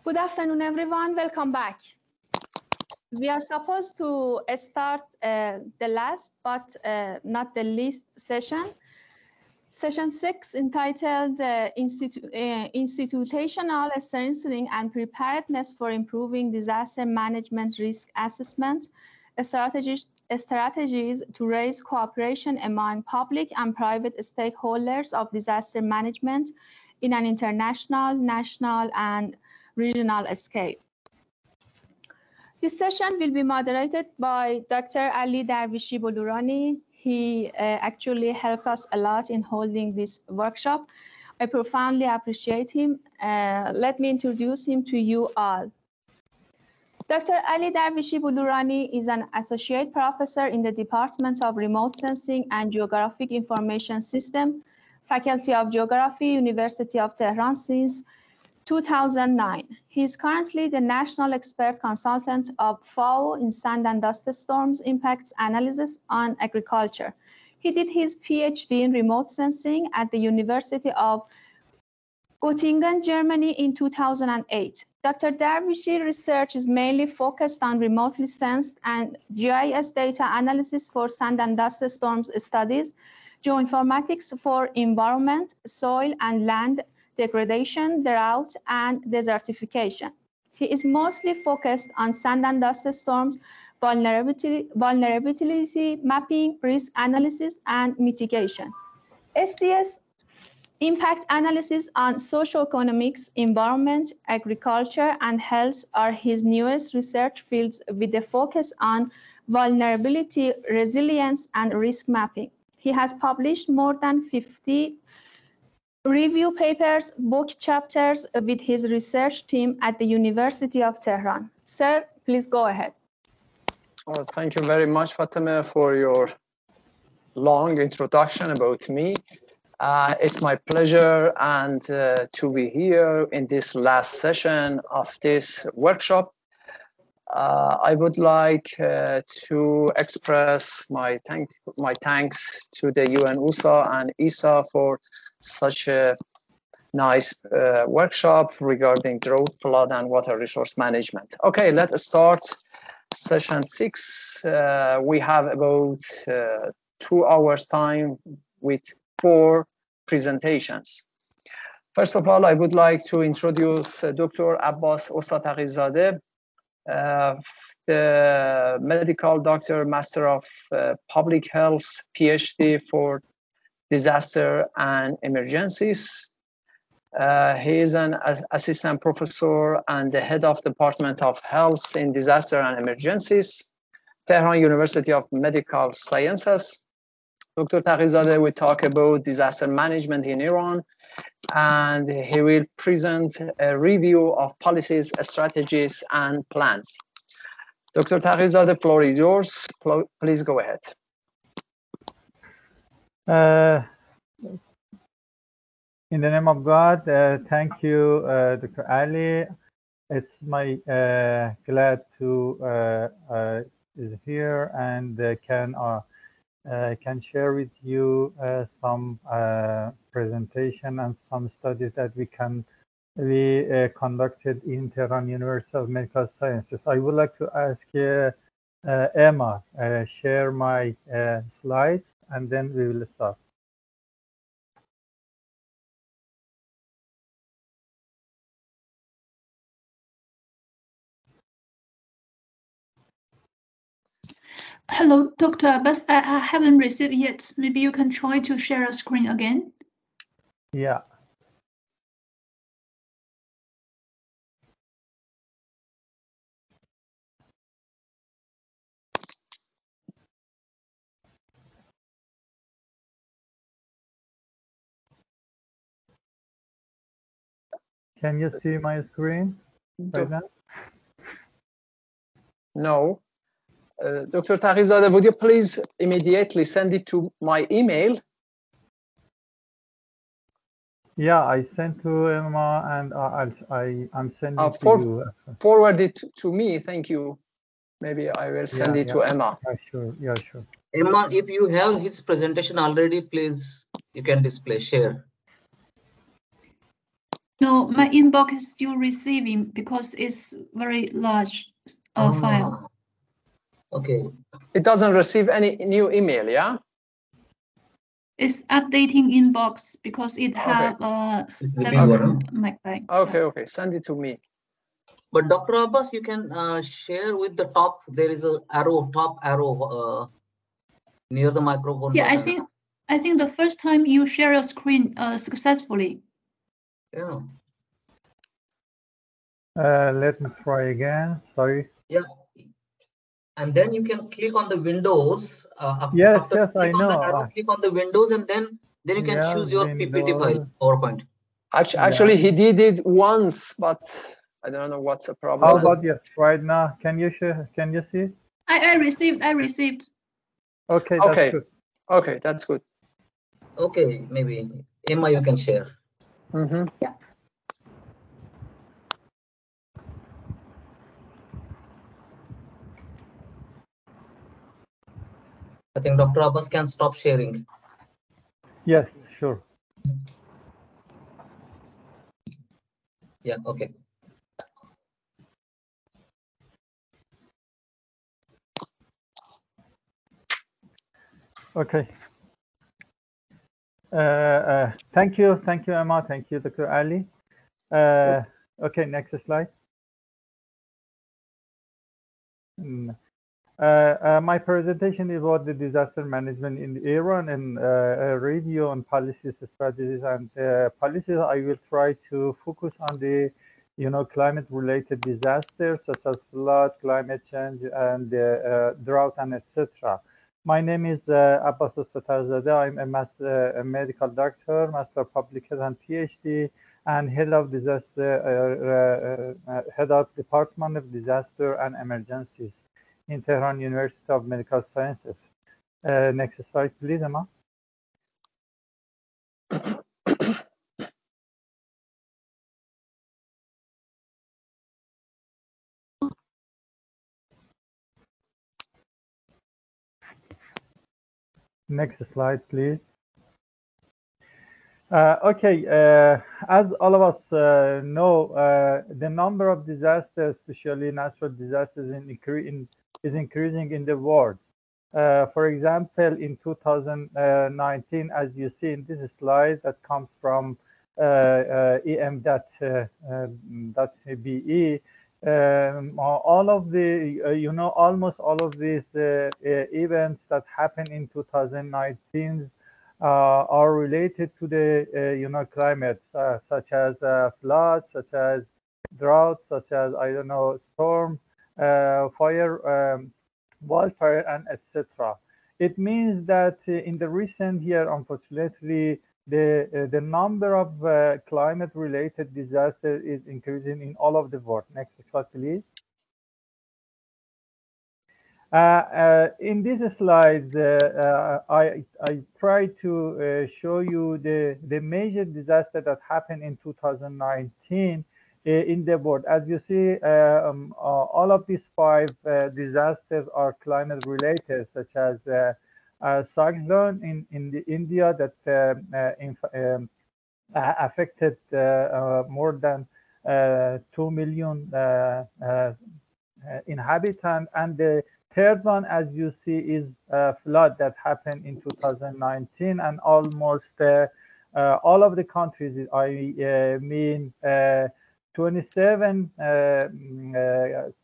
Good afternoon, everyone. Welcome back. We are supposed to start the last but not the least session. Session 6, entitled Institutional Strengthening and Preparedness for Improving Disaster Management Risk Assessment, Strategies to Raise Cooperation Among Public and Private Stakeholders of Disaster Management in an International, National, and Regional Scale. This session will be moderated by Dr. Ali Davishi Bulurani. He actually helped us a lot in holding this workshop. I profoundly appreciate him. Let me introduce him to you all. Dr. Ali Davishi Bulurani is an associate professor in the Department of Remote Sensing and Geographic Information System, Faculty of Geography, University of Tehran since 2009. He is currently the National Expert Consultant of FAO in Sand and Dust Storms Impacts Analysis on Agriculture. He did his PhD in remote sensing at the University of Göttingen, Germany in 2008. Dr. Davishi research is mainly focused on remotely sensed and GIS data analysis for sand and dust storms studies, geoinformatics for environment, soil and land degradation, drought, and desertification. He is mostly focused on sand and dust storms, vulnerability mapping, risk analysis, and mitigation. SDS impact analysis on socioeconomics, environment, agriculture, and health are his newest research fields with a focus on vulnerability, resilience, and risk mapping. He has published more than 50 review papers, book chapters with his research team at the University of Tehran. Sir, please go ahead. Oh, thank you very much, Fatima, for your long introduction about me. It's my pleasure and to be here in this last session of this workshop. I would like to express my thanks to the UN-USA and ISA for such a nice workshop regarding drought, flood, and water resource management. Okay, let's start session 6. We have about 2 hours time with 4 presentations. First of all, I would like to introduce Dr. Abbas Ostatagizadeh, the medical doctor, master of public health, PhD for disaster and emergencies. He is an assistant professor and the head of Department of Health in Disaster and Emergencies, Tehran University of Medical Sciences. Dr. Tagizadeh will talk about disaster management in Iran, and he will present a review of policies, strategies, and plans. Dr. Tagizadeh, the floor is yours. Please go ahead. In the name of God, thank you, Dr. Ali. It's my glad to is here and can share with you some presentation and some studies that we conducted in Tehran University of Medical Sciences. I would like to ask Emma share my slides, and then we will start. Hello, Dr. Abbas. I haven't received yet. Maybe you can try to share a screen again. Yeah. Can you see my screen right now? No. Dr. Tagizadeh, would you please immediately send it to my email? Yeah, I sent to Emma, and I'm sending to you. Forward it to me, thank you. Maybe I will send it to Emma. Yeah, sure. Yeah, sure. Emma, if you have his presentation already, please, you can display, share. No, my inbox is still receiving because it's very large file. Okay. It doesn't receive any new email, yeah? It's updating inbox because it have 7 megabytes. Okay, okay, send it to me. But Dr. Abbas, you can share with the top. There is a arrow, top arrow near the microphone Yeah, button. I think the first time you share your screen successfully. Yeah. Let me try again. Sorry. Yeah. And then you can click on the windows. Yes, after yes, I click on the know. arrow, click on the windows, and then you can Yeah, choose your PPT file, Windows. PowerPoint. Actually, he did it once, but I don't know what's the problem. How about yes, right now? Can you share? Can you see? I received. Okay, Okay. that's good. Okay, that's good. Okay, maybe Emma, you can share. Yeah. I think Dr. Abbas can stop sharing. Yes, sure. Yeah, okay. Okay. Thank you, Emma. Thank you, Dr. Ali. Okay, next slide. My presentation is about the disaster management in Iran and review on policies, strategies, and policies. I will try to focus on the, climate-related disasters such as flood, climate change, and drought, and etc. My name is Abbas Ostarzadeh. I'm a medical doctor, master of public health and PhD, and head of head of Department of Disaster and Emergencies in Tehran University of Medical Sciences. Next slide, please, Emma. Next slide, please. Okay, as all of us know, the number of disasters, especially natural disasters, is increasing in the world. For example, in 2019, as you see in this slide that comes from em.be, all of the, almost all of these events that happened in 2019 are related to the, climate, such as floods, such as drought, such as, storm, fire, wildfire, and etc. It means that in the recent year, unfortunately, the number of climate-related disasters is increasing in all of the world. Next slide, please. In this slide, I try to show you the major disaster that happened in 2019 in the world. As you see, all of these 5 disasters are climate related, such as cyclone in India that affected more than 2 million inhabitants, and the third one, as you see, is flood that happened in 2019, and almost all of the countries, I mean 27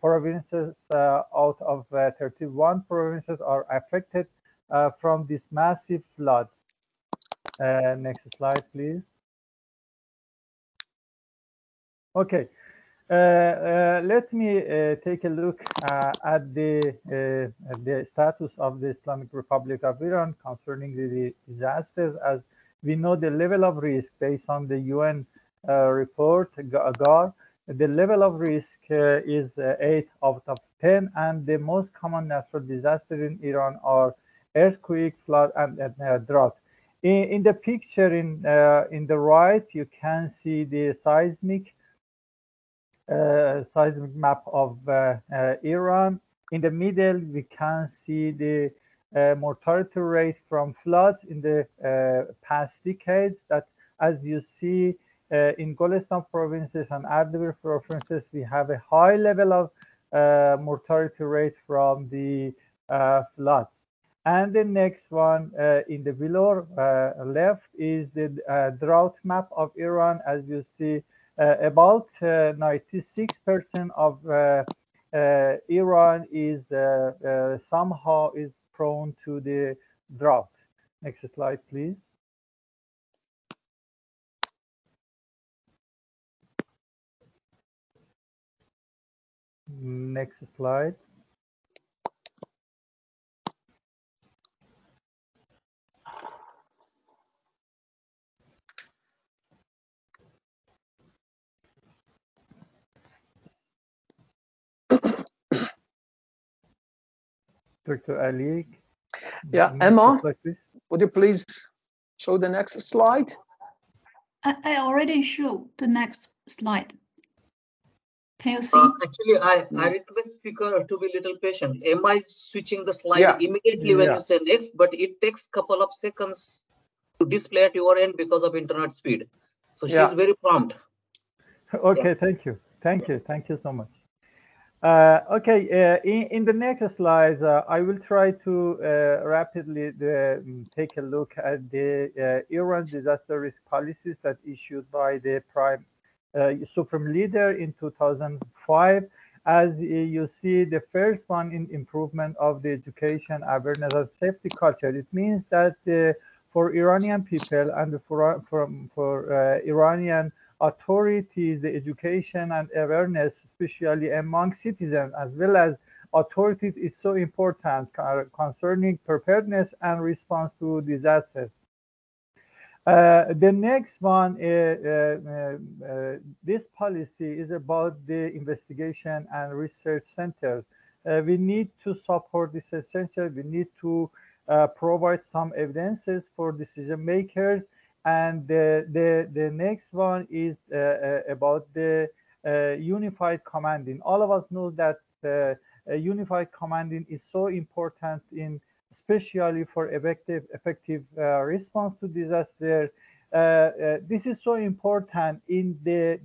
provinces out of 31 provinces are affected from these massive floods. Next slide, please. Okay. Let me take a look at the status of the Islamic Republic of Iran concerning the disasters. As we know, the level of risk based on the UN report, GAR, the level of risk is 8 out of 10, and the most common natural disasters in Iran are earthquake, flood, and drought. In the picture in the right, you can see the seismic map of Iran. In the middle, we can see the mortality rate from floods in the past decades that, as you see, in Golestan provinces and Ardabil provinces, we have a high level of mortality rate from the floods. And the next one in the below left is the drought map of Iran. As you see, about 96% of Iran is somehow is prone to the drought. Next slide, please. Next slide. Dr. Ali. Yeah, Emma, would you please show the next slide? I already showed the next slide. Can you see? Actually, I request speaker to be a little patient. Emma is switching the slide immediately when you say next, but it takes a couple of seconds to display at your end because of internet speed. So she's very prompt. Okay, thank you. Thank you so much. In the next slides, I will try to rapidly take a look at the Iran disaster risk policies that issued by the Supreme Leader in 2005. As you see, the first one in improvement of the education, awareness, and safety culture. It means that for Iranian people and for Iranian authorities, the education and awareness, especially among citizens as well as authorities, is so important concerning preparedness and response to disasters. The next one, this policy is about the investigation and research centers. We need to support this center. We need to provide some evidences for decision makers. And the next one is about the unified commanding. All of us know that unified commanding is so important especially for effective response to disaster. This is so important in the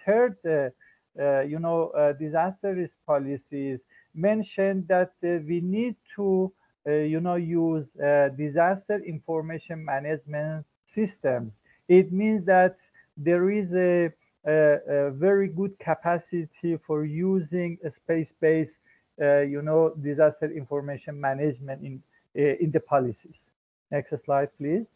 third disaster risk policies mentioned that we need to use disaster information management systems. It means that there is a very good capacity for using a space-based, disaster information management in the policies. Next slide, please.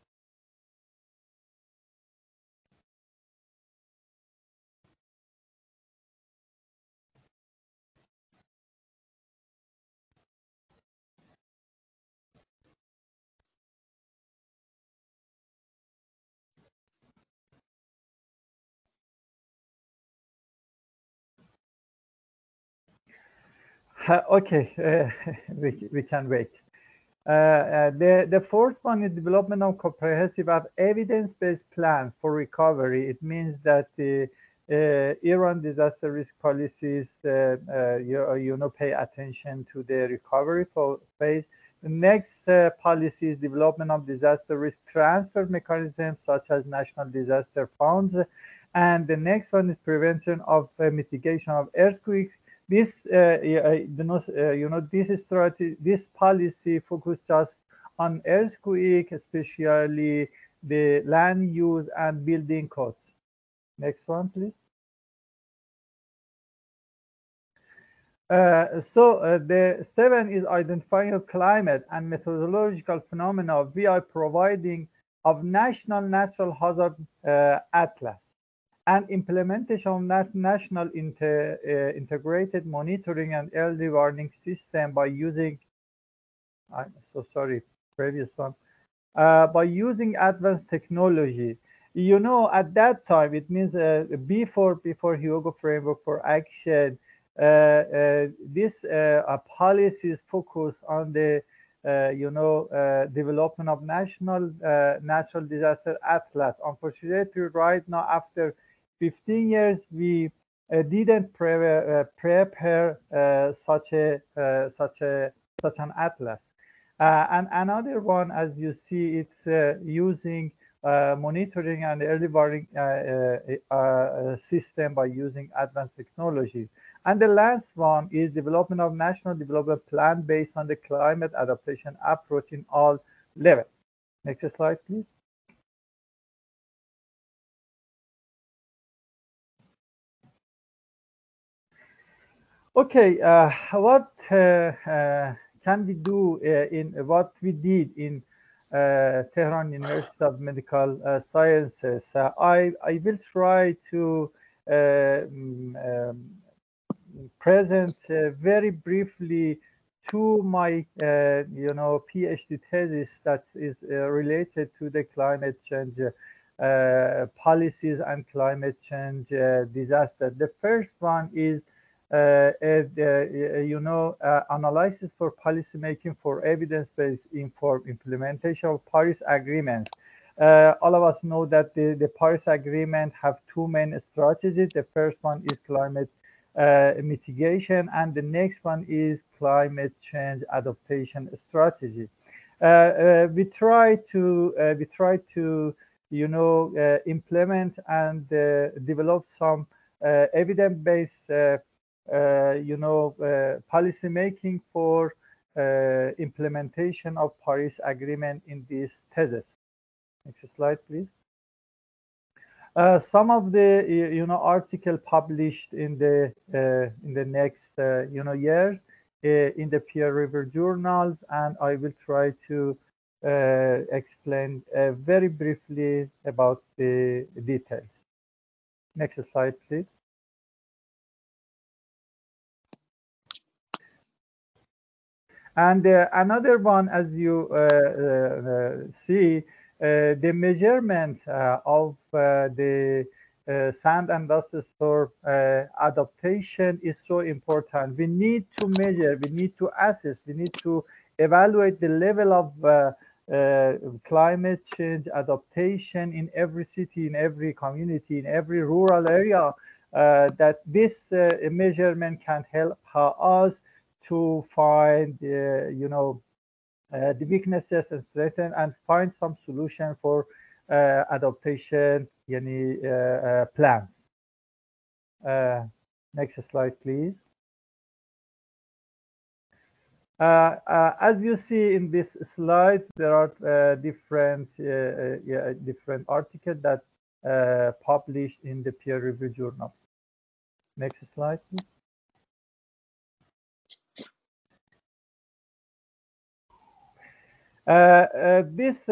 Okay, we can wait. The fourth one is development of comprehensive evidence-based plans for recovery. It means that the Iran disaster risk policies, pay attention to the recovery phase. The next policy is development of disaster risk transfer mechanisms such as national disaster funds. And the next one is prevention of mitigation of earthquakes. This, this policy focuses just on earthquake, especially the land use and building codes. Next one, please. The 7 is identifying climate and methodological phenomena via providing of national natural hazard atlas and implementation of national integrated monitoring and early warning system by using, I'm so sorry, previous one, by using advanced technology. At that time, it means before Hyogo Framework for Action, this policies focus on the development of national natural disaster atlas. Unfortunately, right now, after 15 years, we didn't prepare such an atlas. And another one, as you see, it's using monitoring and early warning system by using advanced technology. And the last one is development of national development plan based on the climate adaptation approach in all levels. Next slide, please. Okay, what can we do in what we did in Tehran University of Medical Sciences? I will try to present very briefly to my PhD thesis that is related to the climate change policies and climate change disaster. The first one is analysis for policymaking for evidence-based informed implementation of Paris Agreement. All of us know that the Paris Agreement have two main strategies. The first one is climate mitigation, and the next one is climate change adaptation strategy. We try to implement and develop some evidence-based policy making for implementation of Paris Agreement in this thesis. Next slide, please. Some of the article published in the next years in the peer-reviewed journals, and I will try to explain very briefly about the details. Next slide, please. And another one, as you see, the measurement of the sand and dust storm adaptation is so important. We need to measure, we need to assess, we need to evaluate the level of climate change adaptation in every city, in every community, in every rural area, that this measurement can help us to find the weaknesses and strengthen and find some solution for adaptation plans. Next slide, please. As you see in this slide, there are different articles that published in the peer-reviewed journals. Next slide, please. This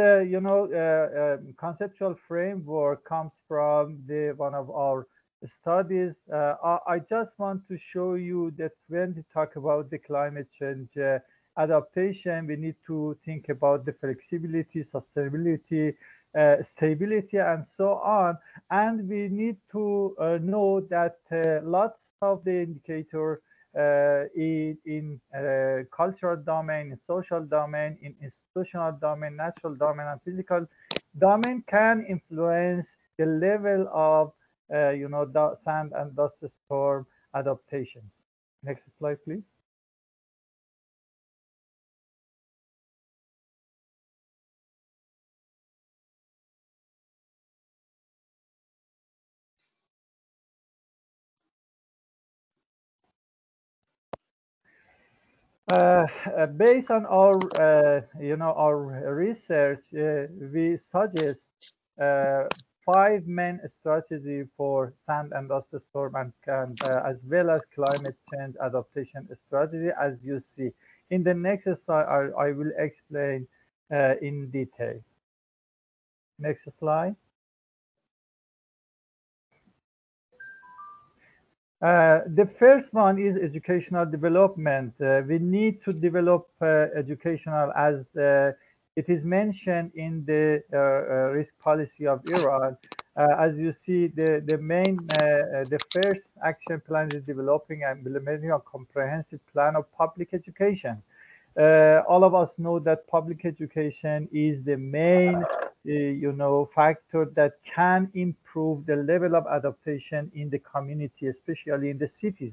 conceptual framework comes from one of our studies. I just want to show you that when we talk about the climate change adaptation, we need to think about the flexibility, sustainability, stability, and so on. And we need to know that lots of the indicators in cultural domain, in social domain, in institutional domain, natural domain, and physical domain can influence the level of sand and dust storm adaptations. Next slide, please. Based on our our research, we suggest 5 main strategies for sand and dust storm and as well as climate change adaptation strategy, as you see. In the next slide, I will explain in detail. Next slide. The first one is educational development. We need to develop educational, as it is mentioned in the risk policy of Iran. As you see, the first action plan is developing and implementing a comprehensive plan of public education. All of us know that public education is the main factor that can improve the level of adaptation in the community, especially in the cities.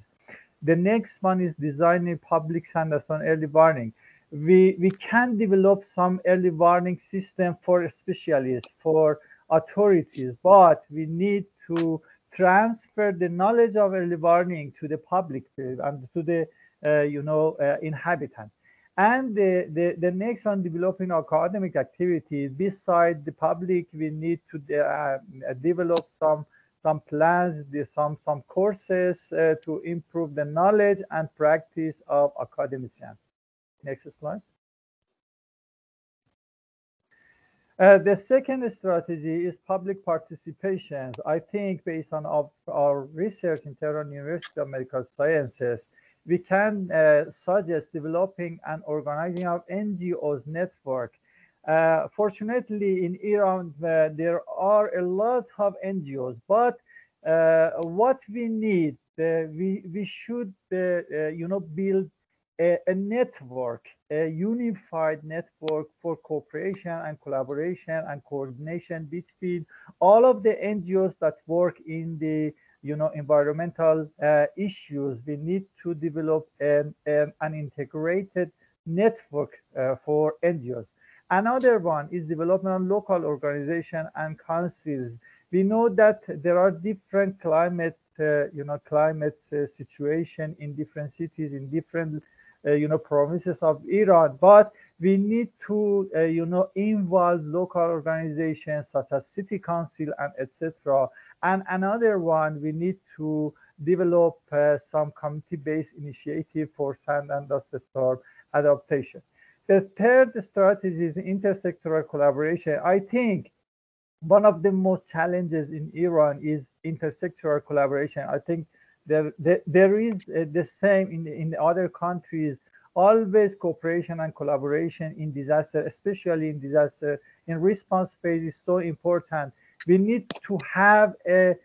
The next one is designing public sandstorm early warning. We can develop some early warning system for specialists, for authorities, but we need to transfer the knowledge of early warning to the public and to the inhabitant. And the next one, developing academic activities. Beside the public, we need to develop some plans, some courses to improve the knowledge and practice of academicians. Next slide. The second strategy is public participation. I think based on our research in Tehran University of Medical Sciences, we can suggest developing and organizing our NGOs network. Fortunately, in Iran, there are a lot of NGOs, but what we need, we should, build a network, a unified network for cooperation and collaboration and coordination between all of the NGOs that work in the environmental issues. We need to develop an integrated network for NGOs. Another one is development of local organization and councils. We know that there are different climate situation in different cities, in different provinces of Iran, but we need to involve local organizations such as city council and etc. And another one, we need to develop some community-based initiative for sand and dust storm adaptation. The third strategy is intersectoral collaboration. I think one of the most challenges in Iran is intersectoral collaboration. I think there is the same in other countries. Always cooperation and collaboration in disaster, especially in disaster in response phase, is so important. We need to have an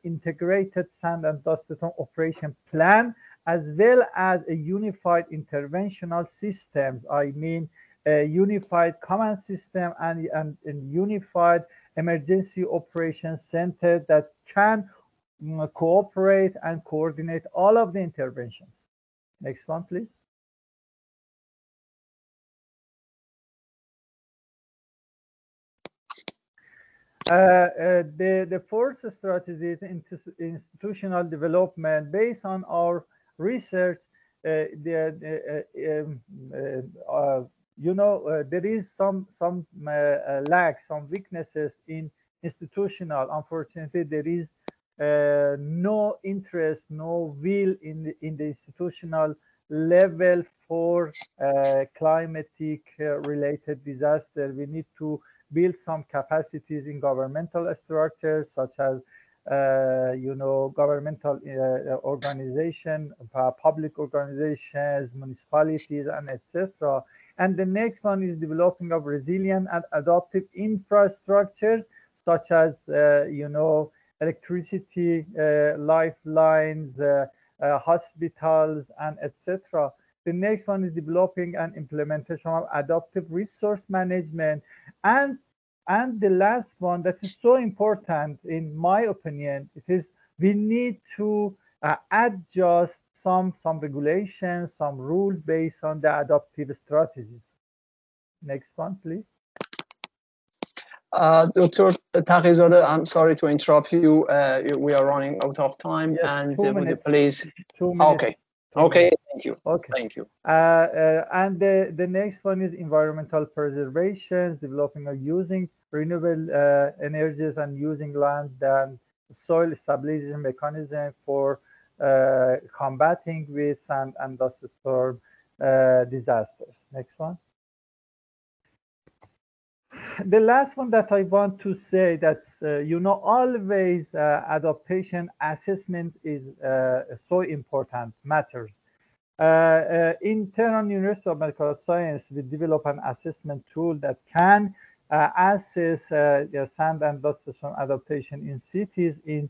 integrated sand and dust storm operation plan, as well as a unified interventional systems. I mean, a unified command system and unified emergency operations center that can cooperate and coordinate all of the interventions. Next one, please. The fourth strategy is institutional development. Based on our research, there is some lacks, some weaknesses in institutional. Unfortunately, there is no interest, no will in the institutional level for climatic related disaster. We need to build some capacities in governmental structures such as governmental organization, public organizations, municipalities, and etc. And the next one is developing of resilient and adaptive infrastructures such as electricity lifelines, hospitals, and etc. The next one is developing and implementation of adaptive resource management. And the last one that is so important, in my opinion, it is we need to adjust some regulations, some rules based on the adaptive strategies. Next one, please. Dr. Taqizadeh, I'm sorry to interrupt you. We are running out of time, yes, and 2 minutes. Please. 2 minutes. Okay. Okay. Thank you. Okay. Thank you. And the next one is environmental preservation, developing or using renewable energies and using land and soil stabilization mechanism for combating with sand and dust storm disasters. Next one. The last one that I want to say that, always adaptation assessment is so important, matters. In Tehran University of Medical Science, we develop an assessment tool that can assess sand and dust storm adaptation in cities in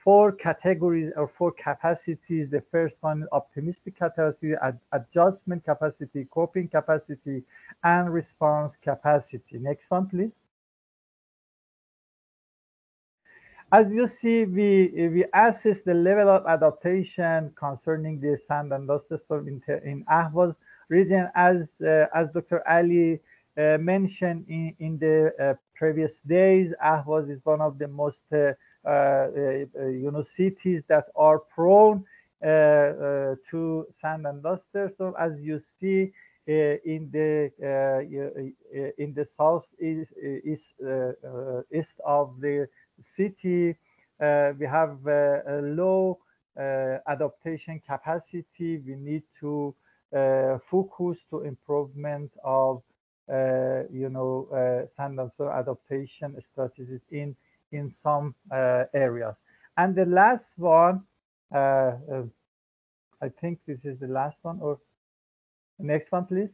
4 categories or 4 capacities. The first one is optimistic capacity, adjustment capacity, coping capacity, and response capacity. Next one, please. As you see, we assess the level of adaptation concerning the sand and dust storm in Ahvaz region. As Dr. Ali mentioned in the previous days, Ahvaz is one of the most cities that are prone to sand and duster. So as you see in the south east of the city, we have a low adaptation capacity. We need to focus to improvement of sand and soil adaptation strategies in some areas. And the last one, I think this is the last one, or the next one, please.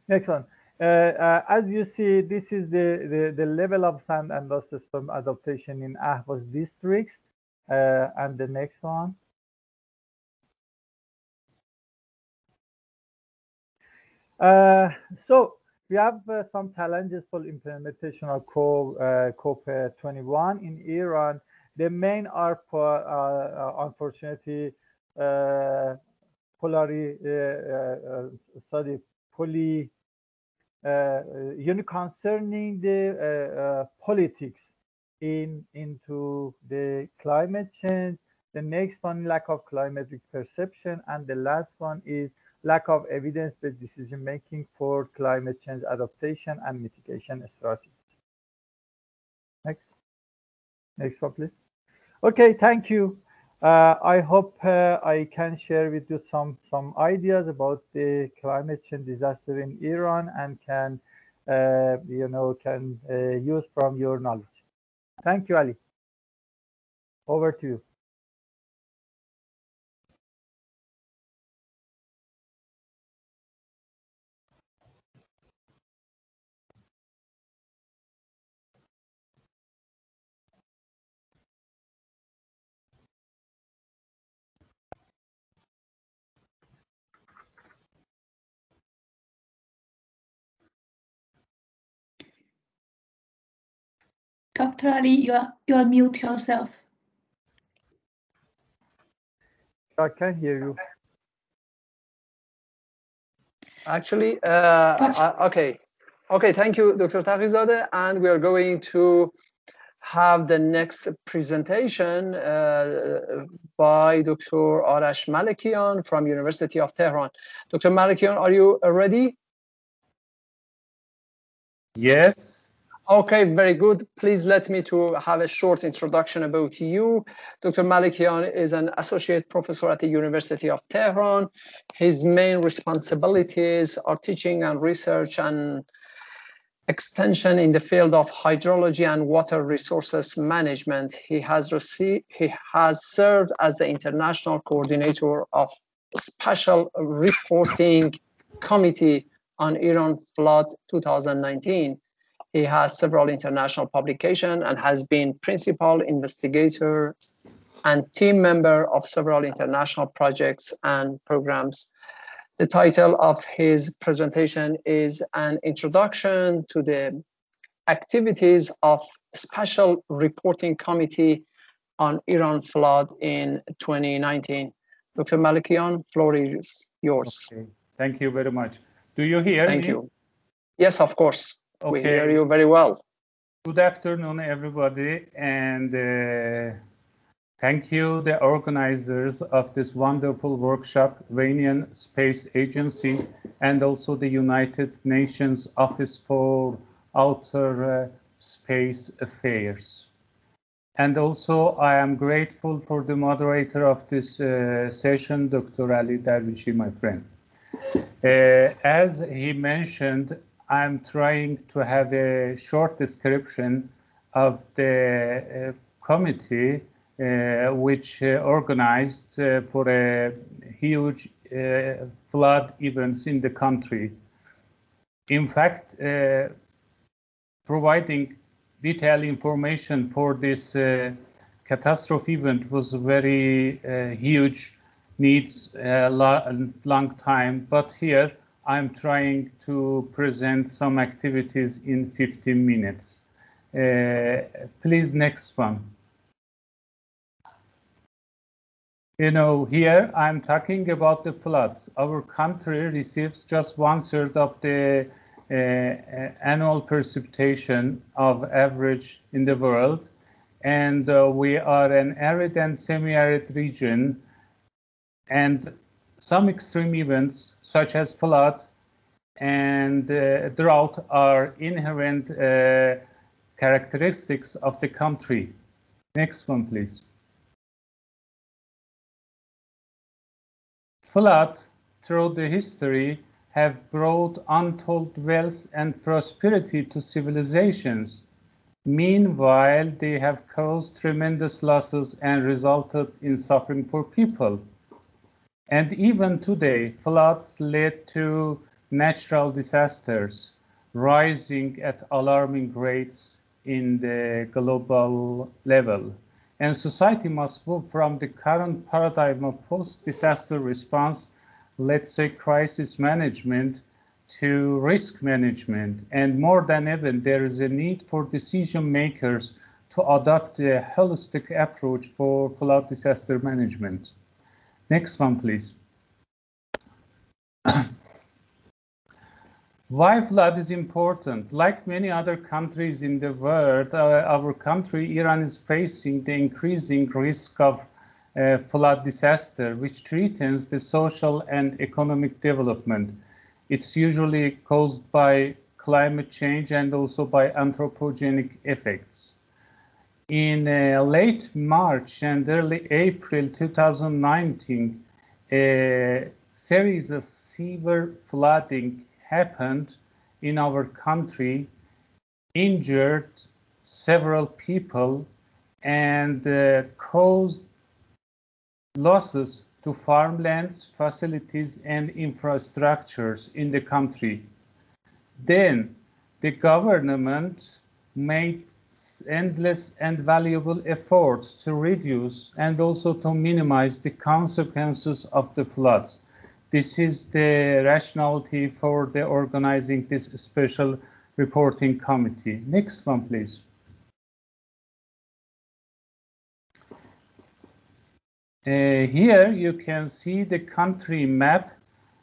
Next one. As you see, this is the level of sand and dust storm adaptation in Ahvaz districts. And the next one. So we have some challenges for implementation of COP21 in Iran. The main are, unfortunately, concerning the politics into the climate change. The next one, lack of climatic perception, and the last one is lack of evidence-based decision-making for climate change adaptation and mitigation strategies. Next one, please. Okay, thank you. I hope I can share with you some ideas about the climate change disaster in Iran and can use from your knowledge. Thank you, Ali. Over to you. Dr. Ali, you are mute yourself. I can't hear you. Actually, okay. Thank you, Dr. Taqizadeh. And we are going to have the next presentation by Dr. Arash Malikian from University of Tehran. Dr. Malikian, are you ready? Yes. Okay, very good. Please let me to have a short introduction about you. Dr. Malikian is an associate professor at the University of Tehran. His main responsibilities are teaching and research and extension in the field of hydrology and water resources management. He has served as the international coordinator of Special Reporting Committee on Iran Flood 2019. He has several international publications and has been principal investigator and team member of several international projects and programs. The title of his presentation is An Introduction to the Activities of Special Reporting Committee on Iran Flood in 2019. Dr. Malikian, floor is yours. Okay. Thank you very much. Do you hear me? Thank you. Yes, of course. Okay. We hear you very well. Good afternoon, everybody, and thank you, the organizers of this wonderful workshop, Iranian Space Agency, and also the United Nations Office for Outer Space Affairs. And also, I am grateful for the moderator of this session, Dr. Ali Davishi, my friend. As he mentioned, I'm trying to have a short description of the committee which organized for a huge flood events in the country. In fact, providing detailed information for this catastrophe event was very huge, needs a long time, but here I'm trying to present some activities in 15 minutes. Please, next one. You know, here I'm talking about the floods. Our country receives just 1/3 of the annual precipitation of average in the world. And we are an arid and semi-arid region, and some extreme events such as flood and drought are inherent characteristics of the country. Next one, please. Flood through the history have brought untold wealth and prosperity to civilizations. Meanwhile, they have caused tremendous losses and resulted in suffering for people. And even today, floods led to natural disasters, rising at alarming rates in the global level. And society must move from the current paradigm of post-disaster response, let's say crisis management, to risk management. And more than ever, there is a need for decision makers to adopt a holistic approach for flood disaster management. Next one, please. Why flood is important? Like many other countries in the world, our country, Iran, is facing the increasing risk of flood disaster, which threatens the social and economic development. It's usually caused by climate change and also by anthropogenic effects. In late March and early April 2019, a series of severe flooding happened in our country, injured several people, and caused losses to farmlands, facilities, and infrastructures in the country. Then the government made endless and valuable efforts to reduce and also to minimize the consequences of the floods. This is the rationality for the organizing this special reporting committee. Next one, please. Here you can see the country map.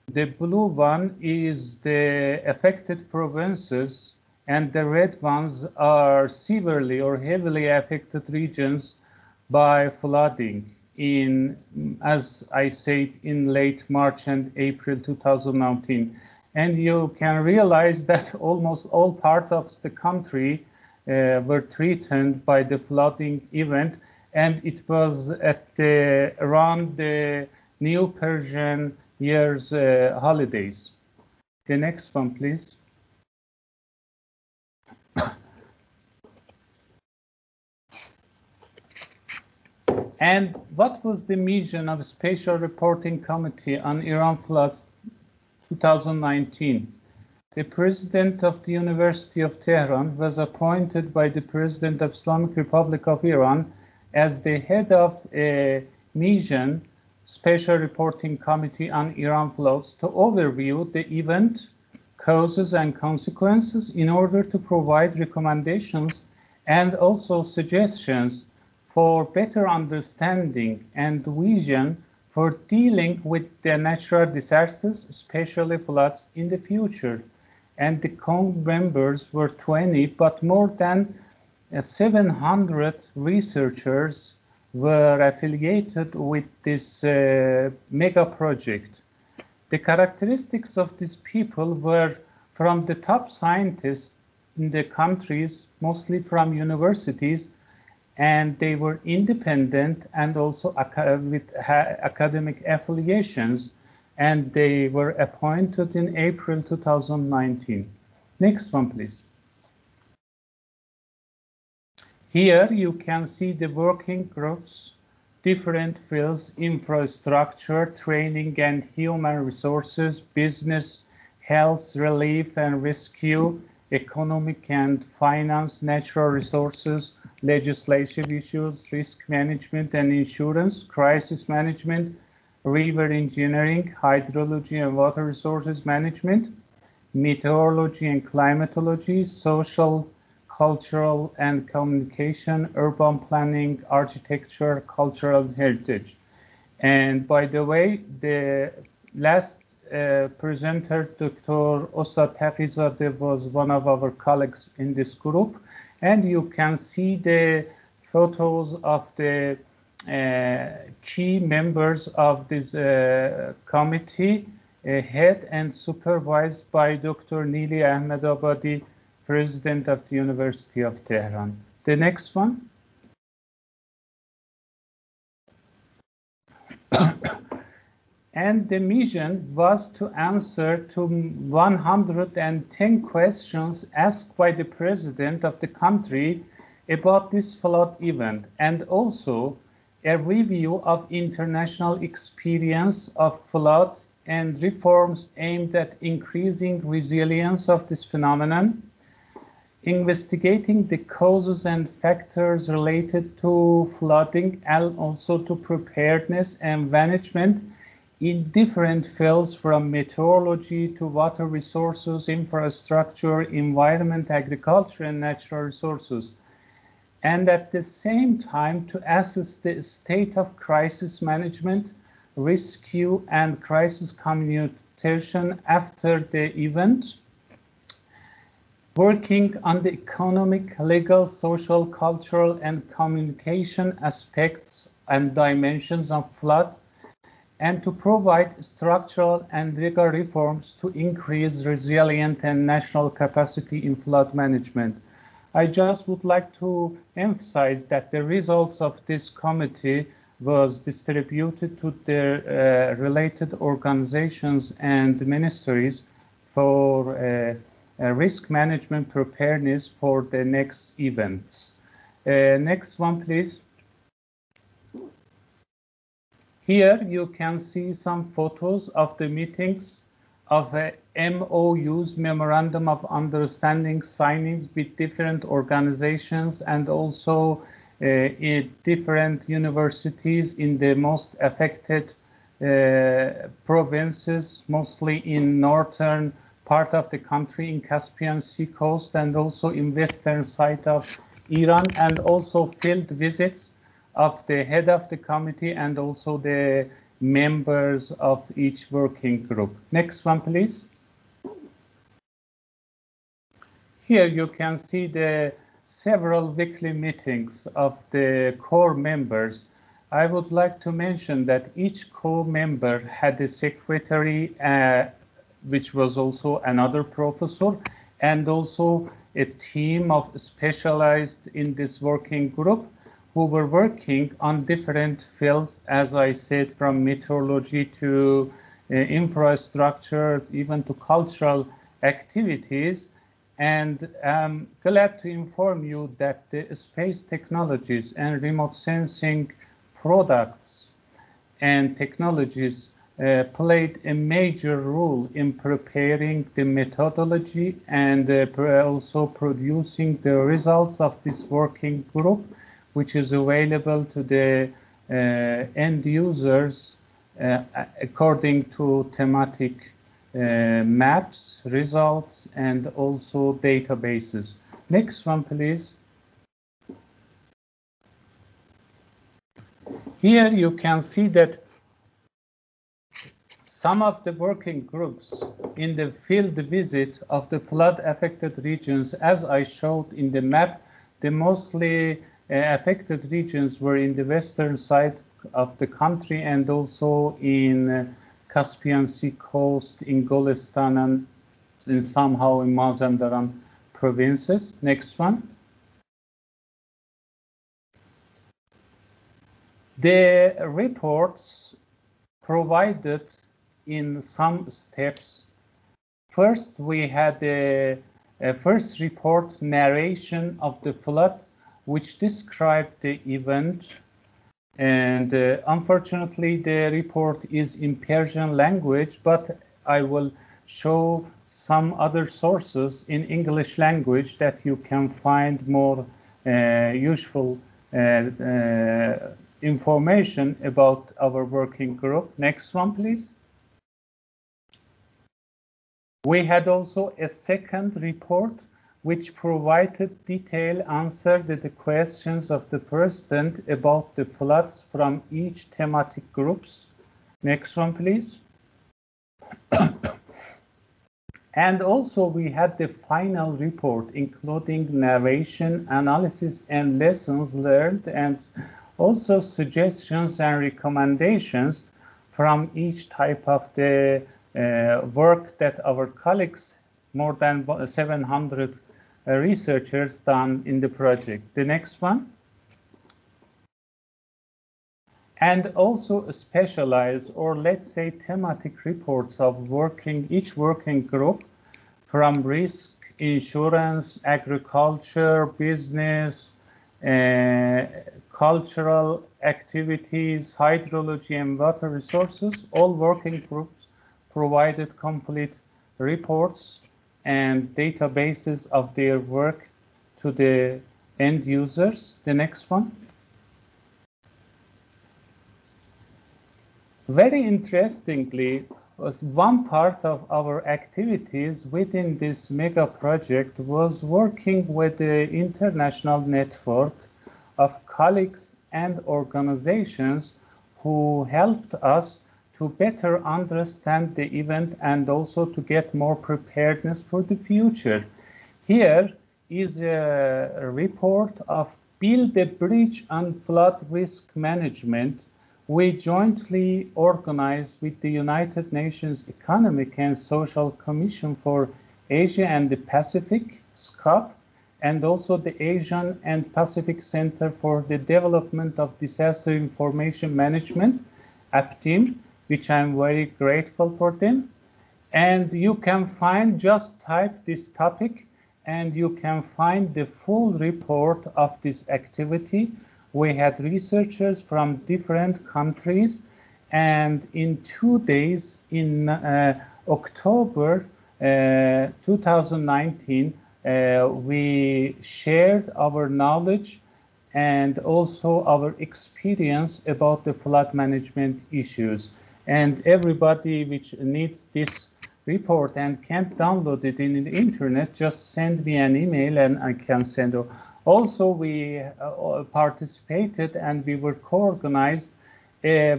The blue one is the affected provinces, and the red ones are severely or heavily affected regions by flooding in, as I said, in late March and April 2019. And you can realize that almost all parts of the country were threatened by the flooding event, and it was at around the New Persian Year's holidays. The next one, please. And what was the mission of the Special Reporting Committee on Iran Floods 2019? The president of the University of Tehran was appointed by the President of Islamic Republic of Iran as the head of a mission, Special Reporting Committee on Iran Floods, to overview the event, causes and consequences in order to provide recommendations and also suggestions for better understanding and vision for dealing with the natural disasters, especially floods, in the future. And the CONG members were 20, but more than 700 researchers were affiliated with this mega project. The characteristics of these people were from the top scientists in the countries, mostly from universities, and they were independent and also with academic affiliations, and they were appointed in April 2019. Next one, please. Here you can see the working groups, different fields, infrastructure, training and human resources, business, health, relief and rescue, economic and finance, natural resources, legislative issues, risk management and insurance, crisis management, river engineering, hydrology and water resources management, meteorology and climatology, social, cultural and communication, urban planning, architecture, cultural heritage. And by the way, the last presenter, Dr. Ostad Taqizadeh, was one of our colleagues in this group. And you can see the photos of the key members of this committee, head and supervised by Dr. Nili Ahmedabadi, President of the University of Tehran. The next one. And the mission was to answer to 110 questions asked by the president of the country about this flood event, and also a review of international experience of flood and reforms aimed at increasing resilience of this phenomenon, investigating the causes and factors related to flooding, and also to preparedness and management in different fields, from meteorology to water resources, infrastructure, environment, agriculture, and natural resources. And at the same time to assess the state of crisis management, rescue, and crisis communication after the event, working on the economic, legal, social, cultural, and communication aspects and dimensions of flood, and to provide structural and legal reforms to increase resilient and national capacity in flood management. I just would like to emphasize that the results of this committee was distributed to the related organizations and ministries for risk management preparedness for the next events. Next one, please. Here you can see some photos of the meetings of MOUs, Memorandum of Understanding signings with different organizations and also in different universities in the most affected provinces, mostly in northern part of the country, in Caspian Sea coast, and also in western side of Iran, and also field visits of the head of the committee and also the members of each working group. Next one, please. Here you can see the several weekly meetings of the core members. I would like to mention that each core member had a secretary, which was also another professor, and also a team of specialized in this working group, who were working on different fields, as I said, from meteorology to infrastructure, even to cultural activities. And I'm glad to inform you that the space technologies and remote sensing products and technologies played a major role in preparing the methodology and also producing the results of this working group, which is available to the end users according to thematic maps, results, and also databases. Next one, please. Here you can see that some of the working groups in the field visit of the flood-affected regions, as I showed in the map, the mostly affected regions were in the western side of the country and also in Caspian Sea coast, in Golestan, and somehow in Mazandaran provinces. Next one. The reports provided in some steps. First, we had a first report narration of the flood, which described the event. And unfortunately, the report is in Persian language, but I will show some other sources in English language that you can find more useful information about our working group. Next one, please. We had also a second report, which provided detailed answer to the questions of the president about the floods from each thematic groups. Next one, please. And also we had the final report, including narration, analysis, and lessons learned, and also suggestions and recommendations from each type of the work that our colleagues, more than 700 researchers, done in the project. The next one. And also specialized, or let's say thematic reports of each working group from risk, insurance, agriculture, business, cultural activities, hydrology and water resources. All working groups provided complete reports and databases of their work to the end users. The next one. Very interestingly, was one part of our activities within this mega project was working with the international network of colleagues and organizations who helped us to better understand the event and also to get more preparedness for the future. Here is a report of Build a Bridge on Flood Risk Management. We jointly organized with the United Nations Economic and Social Commission for Asia and the Pacific, SCOP, and also the Asian and Pacific Center for the Development of Disaster Information Management, APTIM, which I'm very grateful for them. And you can find, just type this topic, and you can find the full report of this activity. We had researchers from different countries, and in 2 days, in October 2019, we shared our knowledge and also our experience about the flood management issues. And everybody which needs this report and can't download it in the internet, just send me an email and I can send it. Also, we participated and we were co-organized a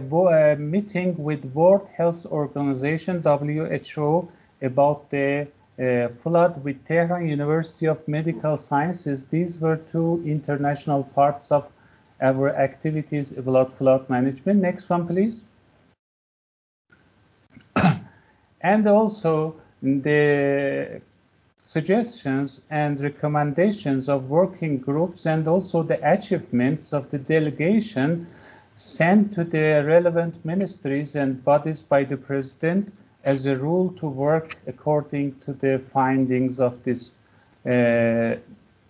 meeting with World Health Organization, WHO, about the flood with Tehran University of Medical Sciences. These were two international parts of our activities about flood management. Next one, please. And also the suggestions and recommendations of working groups and also the achievements of the delegation sent to the relevant ministries and bodies by the president as a rule to work according to the findings of this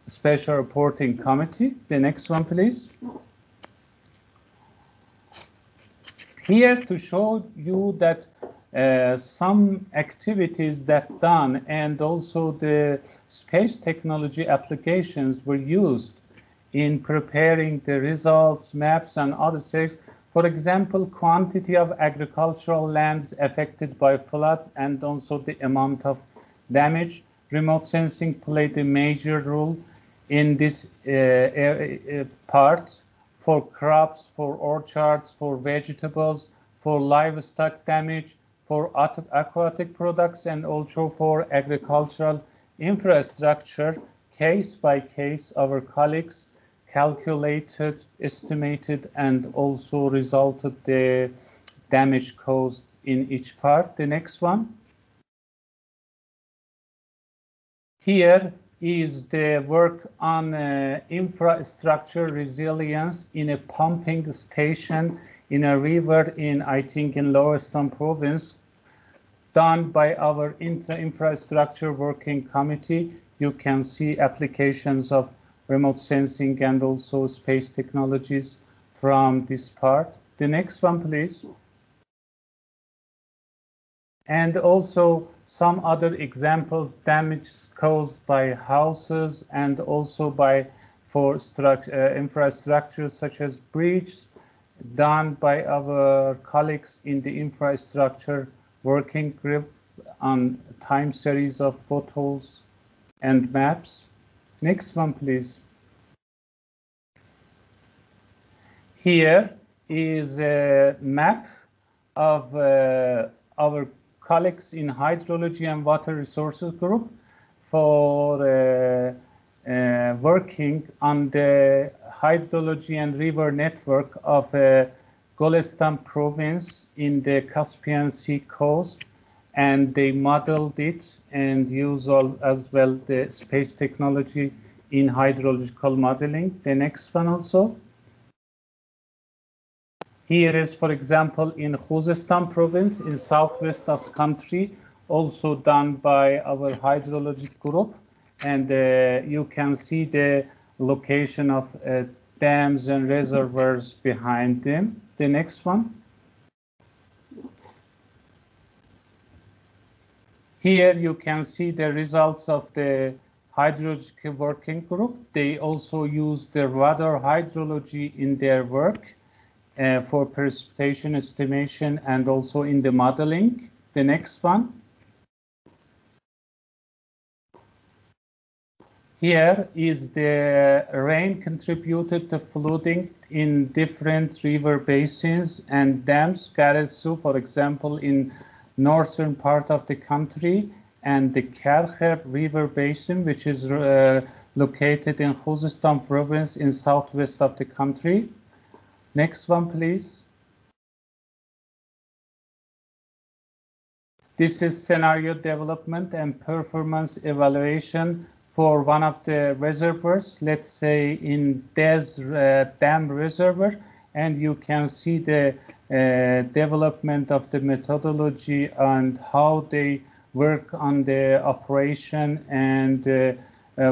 special reporting committee. The next one, please. Here to show you that some activities that done and also the space technology applications were used in preparing the results, maps, and other things. For example, quantity of agricultural lands affected by floods and also the amount of damage. Remote sensing played a major role in this part for crops, for orchards, for vegetables, for livestock damage, for aquatic products, and also for agricultural infrastructure. Case by case, our colleagues calculated, estimated, and also resulted the damage caused in each part. The next one. Here is the work on infrastructure resilience in a pumping station in a river in, I think, in Lorestan province, done by our infrastructure working committee. You can see applications of remote sensing and also space technologies from this part. The next one, please. And also some other examples, damage caused by houses and also by infrastructure such as bridges, done by our colleagues in the infrastructure working group on time series of photos. and maps. Next one, please. Here is a map of our colleagues in hydrology and water resources group for working on the hydrology and river network of Golestan province in the Caspian Sea coast, and they modeled it and use as well the space technology in hydrological modeling. The next one also. Here is, for example, in Khuzestan province in southwest of the country, also done by our hydrologic group. And you can see the location of dams and reservoirs behind them. The next one. Here you can see the results of the hydrologic working group. They also use the radar hydrology in their work for precipitation estimation and also in the modeling. The next one. Here is the rain contributed to flooding in different river basins and dams. Garesu, for example, in northern part of the country, and the Kerkher River Basin, which is located in Khuzestan province in southwest of the country. Next one, please. This is scenario development and performance evaluation for one of the reservoirs, let's say in Dez Dam Reservoir, and you can see the development of the methodology and how they work on the operation and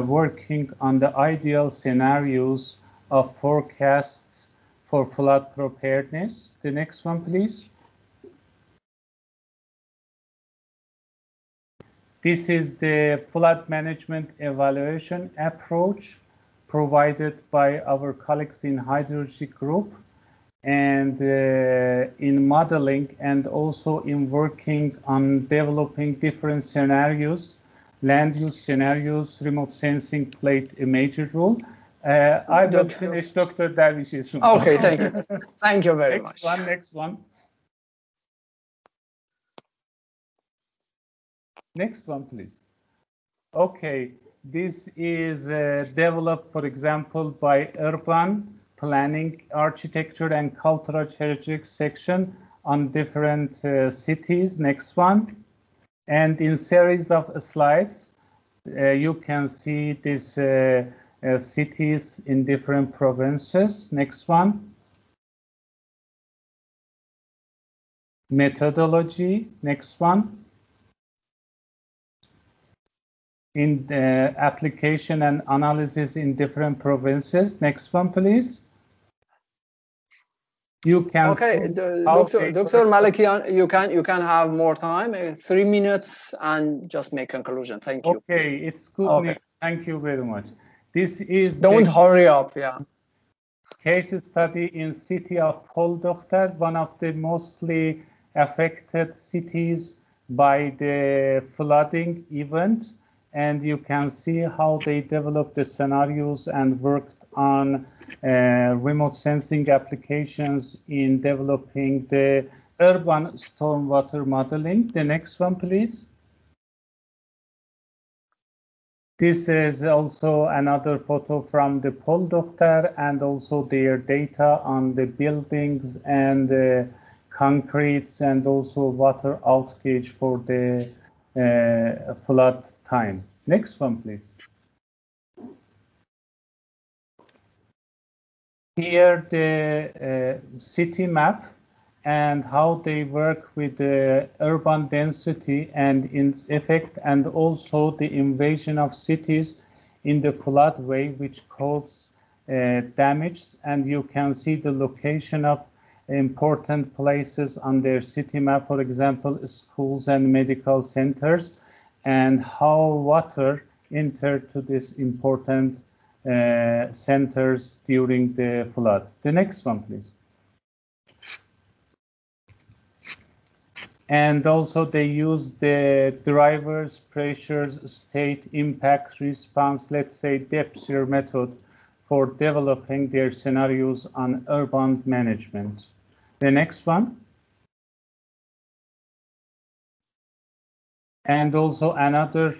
working on the ideal scenarios of forecasts for flood preparedness. The next one, please. This is the flood management evaluation approach provided by our colleagues in hydrology group, and in modeling and also in working on developing different scenarios, land use scenarios, remote sensing played a major role. I will finish Dr. Davishi's. Okay, thank you. Thank you very much. Next one. Next one, please. Okay, this is developed, for example, by urban planning, architecture, and cultural heritage section on different cities. Next one. And in series of slides, you can see these cities in different provinces. Next one. Methodology. Next one. In the application and analysis in different provinces. Next one, please. You can Dr. Malikian, you can have more time, 3 minutes, and just make conclusion. Thank you. Okay, it's good news. Thank you very much. This is don't hurry up, yeah. Case study in city of Poldochter, one of the mostly affected cities by the flooding event. And you can see how they developed the scenarios and worked on remote sensing applications in developing the urban stormwater modeling. The next one, please. This is also another photo from the Poldochter and also their data on the buildings and the concretes and also water outage for the flood time. Next one, please. Here the city map and how they work with the urban density and its effect, and also the invasion of cities in the floodway, which cause damage. And you can see the location of important places on their city map, for example, schools and medical centers, and how water entered to these important centers during the flood. The next one, please. And also they use the drivers, pressures, state, impact, response, let's say DEPSIR method for developing their scenarios on urban management. The next one. And also another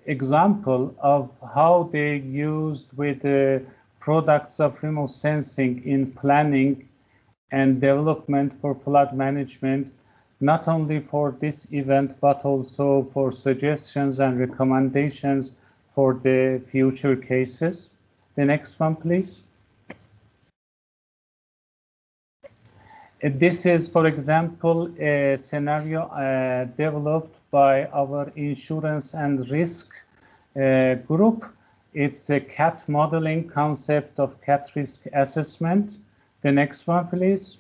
example of how they used with the products of remote sensing in planning and development for flood management, not only for this event, but also for suggestions and recommendations for the future cases. The next one, please. This is, for example, a scenario developed by our insurance and risk group. It's a CAT modeling concept of CAT risk assessment. The next one, please.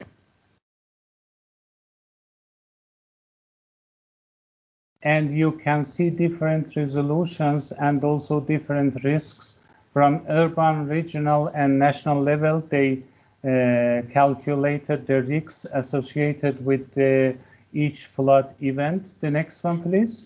And you can see different resolutions and also different risks from urban, regional, and national level. They calculated the risks associated with each flood event. The next one, please.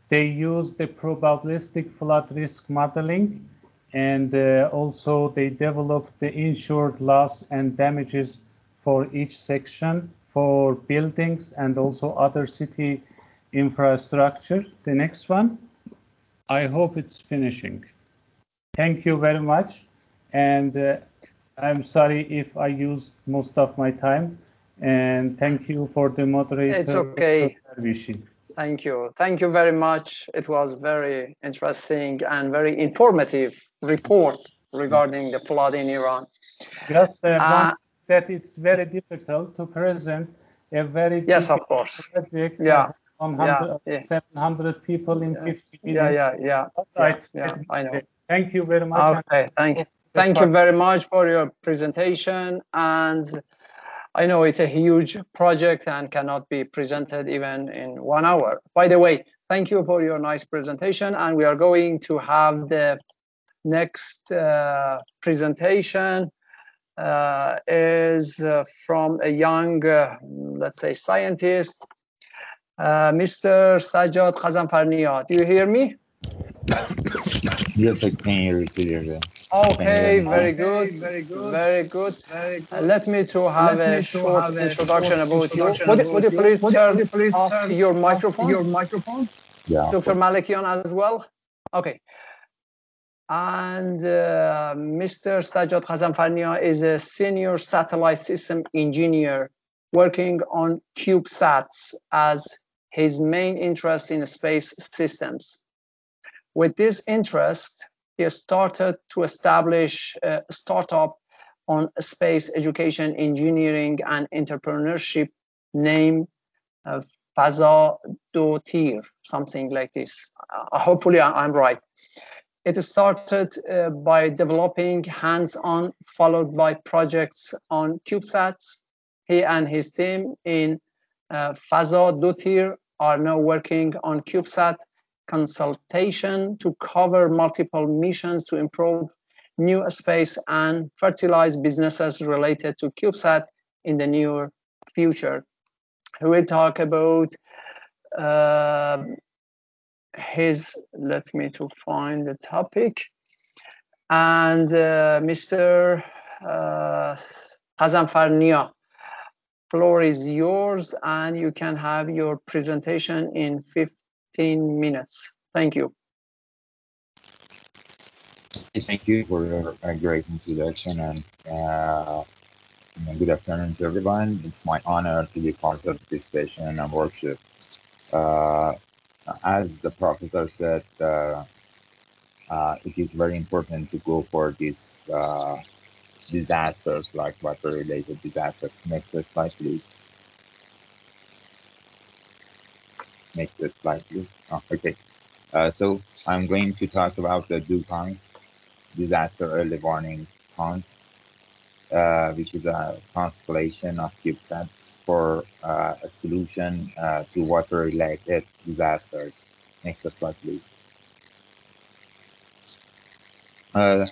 They use the probabilistic flood risk modeling, and also they developed the insured loss and damages for each section for buildings and also other city infrastructure. The next one. I hope it's finishing. Thank you very much. And I'm sorry if I used most of my time. And thank you for the moderator. It's okay. Davishi. Thank you. Thank you very much. It was very interesting and very informative report regarding the flood in Iran. Just one that it's very difficult to present a very yes, of course. project. Yeah. 700 people in 50 minutes. Yeah. I know. Thank you very much. Okay, thank you very much for your presentation. And I know it's a huge project and cannot be presented even in 1 hour. By the way, thank you for your nice presentation. And we are going to have the next presentation is from a young, let's say, scientist, Mr. Sajjad Khazanfarnia. Do you hear me? Yes, I can hear you clearly. Okay, very good. Let me to have a short introduction about you. Would you please turn off your microphone? Yeah. Dr. Malikian as well? Okay. And Mr. Sajjad Khazanfarnia is a senior satellite system engineer working on CubeSats as his main interest in space systems. With this interest, he started to establish a startup on space education, engineering, and entrepreneurship named Faza Do Tir, something like this. Hopefully I'm right. It started by developing hands-on, followed by projects on CubeSats. He and his team in Faza Do Tir are now working on CubeSat consultation to cover multiple missions to improve new space and fertilize businesses related to CubeSat in the near future. We will talk about let me to find the topic. And Mr. Khazanfarnia, floor is yours, and you can have your presentation in 15 minutes. Thank you. Thank you for your great introduction, and good afternoon to everyone. It's my honor to be part of this session and workshop. As the professor said, it is very important to go for these disasters, like water-related disasters. Next slide, please. Next slide, please. Oh, okay. So I'm going to talk about the DUCONS, Disaster Early Warning Cons, which is a constellation of CubeSats for a solution to water-related disasters. Next slide, please. As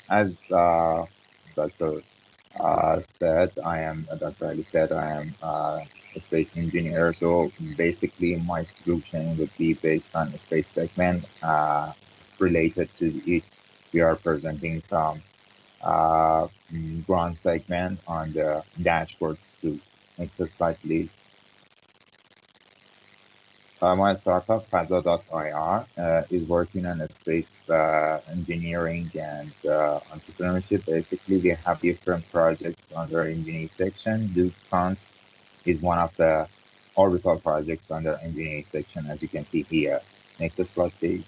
Dr. said, Dr. Ali said, I am a space engineer. So basically, my solution would be based on a space segment related to it. We are presenting some ground segment on the dashboards too. Next slide, please. My startup, Faza.ir, is working on a space engineering and entrepreneurship. Basically, we have different projects under engineering section. Drought is one of the orbital projects under engineering section, as you can see here. Next slide, please.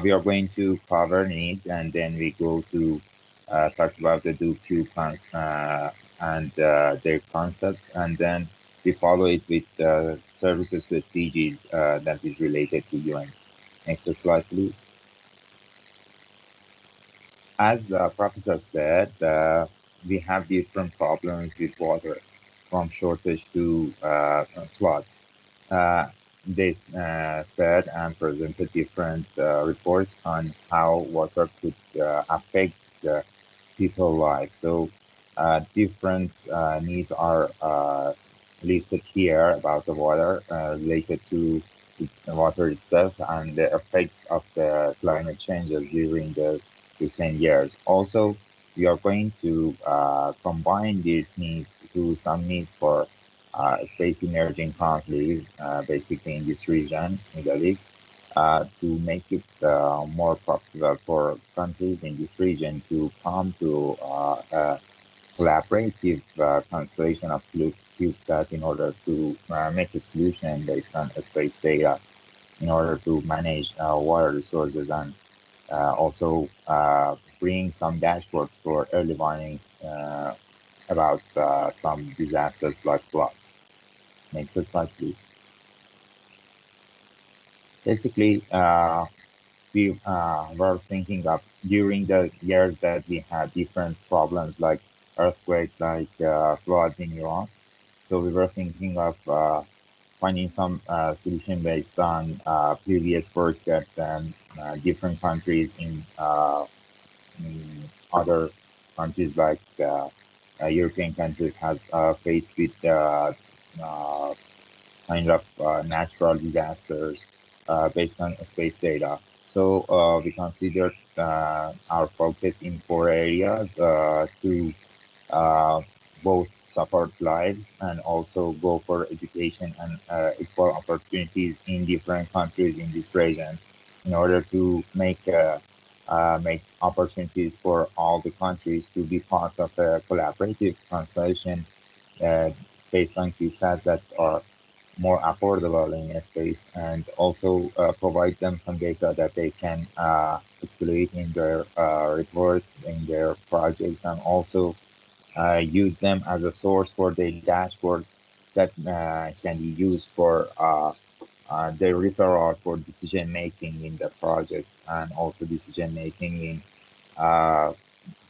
We are going to cover needs, and then we go to talk about the DoQ plans and their concepts, and then we follow it with services to SDGs that is related to UN. Next slide, please. As the professor said, we have different problems with water, from shortage to floods. They said and presented different reports on how water could affect people's lives. So different needs are listed here about the water related to the water itself and the effects of the climate changes during the recent years. Also, we are going to combine these needs to some needs for space emerging conflicts, basically in this region, Middle East, to make it more profitable for countries in this region to come to a collaborative constellation of CubeSat in order to make a solution based on space data in order to manage water resources and also bring some dashboards for early warning about some disasters like floods. Next slide, please. Basically, we were thinking of during the years that we had different problems like earthquakes, like floods in Iran. So we were thinking of finding some solution based on previous works that different countries in other countries like European countries has faced with kind of natural disasters based on space data. So we considered our focus in 4 areas to both support lives and also go for education and equal opportunities in different countries in this region in order to make opportunities for all the countries to be part of a collaborative constellation based on CubeSats that are more affordable in space, and also provide them some data that they can exploit in their reports, in their projects, and also use them as a source for their dashboards that can be used for their referral for decision making in the projects and also decision making in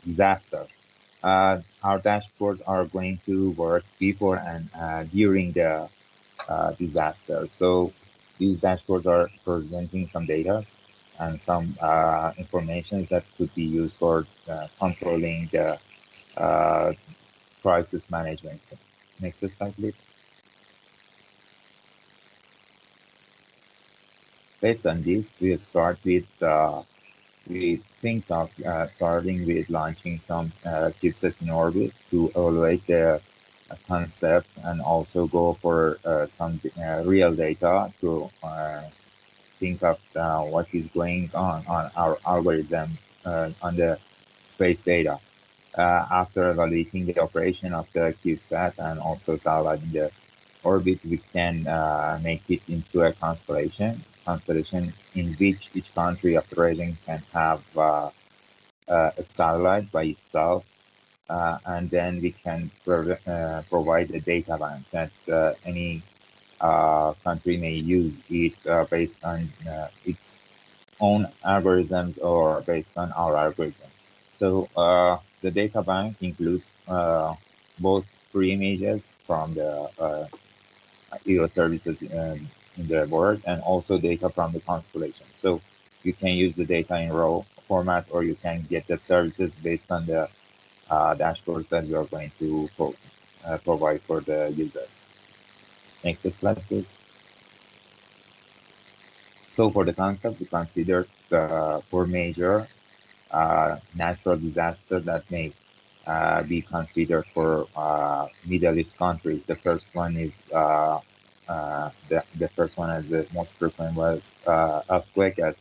disasters. Our dashboards are going to work before and during the disaster. So these dashboards are presenting some data and some information that could be used for controlling the crisis management. Next slide, please. Based on this, we start with we think of starting with launching some CubeSat in orbit to evaluate the concept and also go for some real data to think of what is going on our algorithm on the space data. After evaluating the operation of the CubeSat and also evaluating the orbit, we can make it into a constellation in which each country of the region can have a satellite by itself. And then we can provide a data bank that any country may use it based on its own algorithms or based on our algorithms. So the data bank includes both free images from the EO services in the world and also data from the constellation. So you can use the data in raw format, or you can get the services based on the dashboards that we are going to provide for the users. Next slide, please. So for the concept, we considered four major natural disasters that may be considered for Middle East countries. The first one is the first one, as the most frequent, was earthquake, as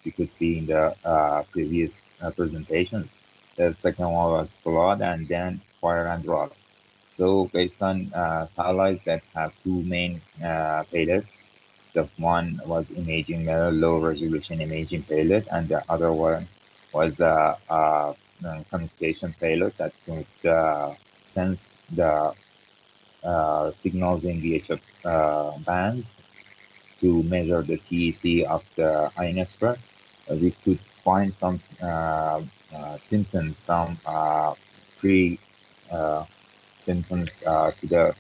you could see in the previous presentations. The second one was flood, and then fire and drought. So based on satellites that have two main payloads, the one was imaging, low resolution imaging payload, and the other one was communication payload that could sense the signals in VHF bands to measure the TEC of the ionosphere. We could find some symptoms, some pre symptoms to the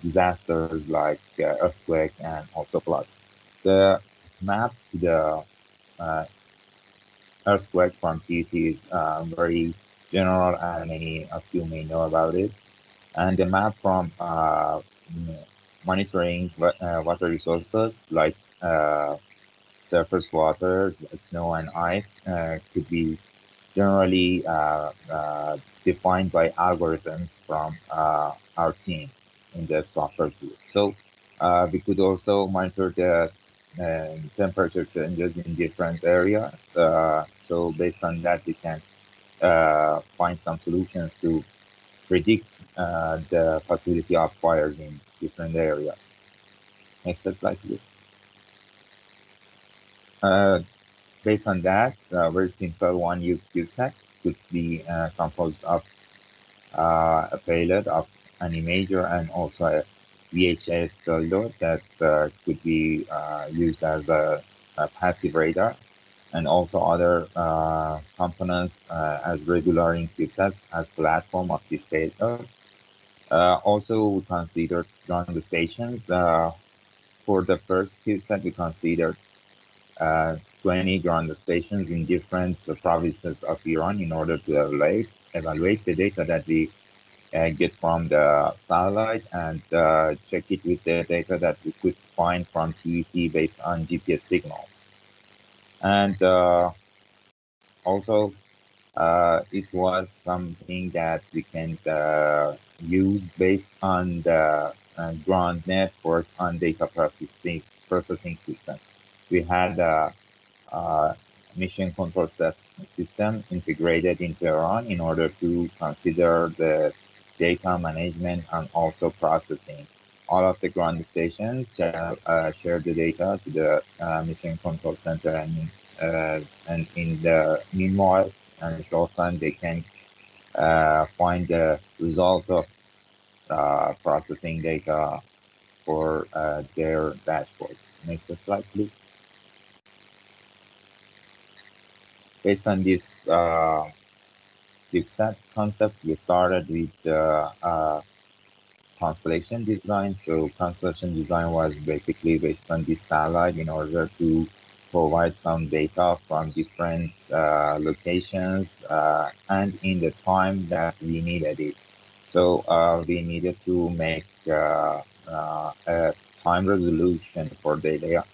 disasters like earthquake and also floods. The map to the earthquake from TEC is very general, and many of you may know about it. And the map from monitoring water resources like surface waters, snow and ice could be generally defined by algorithms from our team in the software tool. So we could also monitor the temperature changes in different areas. So based on that, we can find some solutions to predict the possibility of fires in different areas. Next slide, please. Based on that, very simple one CubeSat could be composed of a payload of an imager and also a VHF payload that could be used as a passive radar, and also other components as regular in CubeSat as platform of this payload. Also, we considered ground stations. For the first CubeSat, we considered 20 ground stations in different provinces of Iran in order to evaluate the data that we get from the satellite and check it with the data that we could find from TEC based on GPS signals. And also, it was something that we can use based on the ground network on data processing system. We had a mission control system integrated into Iran in order to consider the data management and also processing. All of the ground stations share the data to the mission control center, and in the meanwhile and short time, they can find the results of processing data for their dashboards. Next slide, please. Based on this CubeSat concept, we started with constellation design. So constellation design was basically based on this satellite in order to provide some data from different locations and in the time that we needed it. So we needed to make a time resolution for data,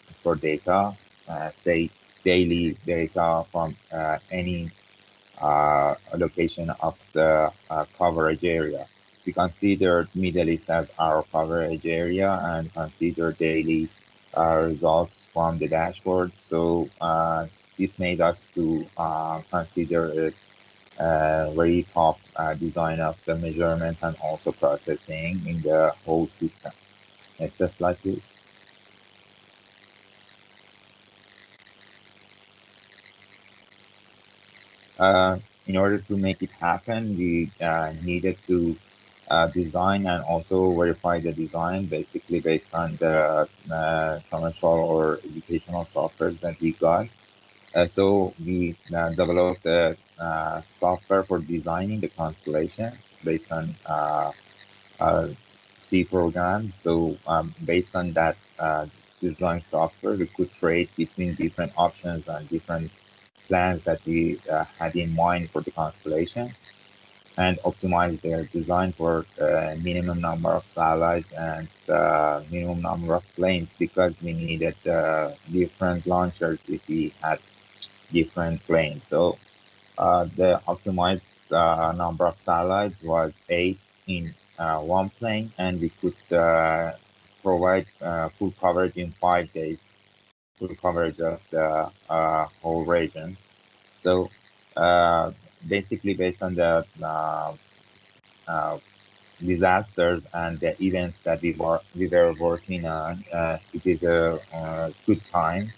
say daily data from any location of the coverage area. We considered Middle East as our coverage area and consider daily results from the dashboard. So this made us to consider a very top design of the measurement and also processing in the whole system. Next slide, please. In order to make it happen, we needed to design and also verify the design, basically based on the commercial or educational softwares that we got. So we developed a software for designing the constellation based on C program. So based on that design software, we could trade between different options and different plans that we had in mind for the constellation, and optimize their design for minimum number of satellites and minimum number of planes, because we needed different launchers if we had different planes. So the optimized number of satellites was 8 in one plane, and we could provide full coverage in 5 days, full coverage of the whole region. So basically, based on the disasters and the events that we were working on, it is a good time.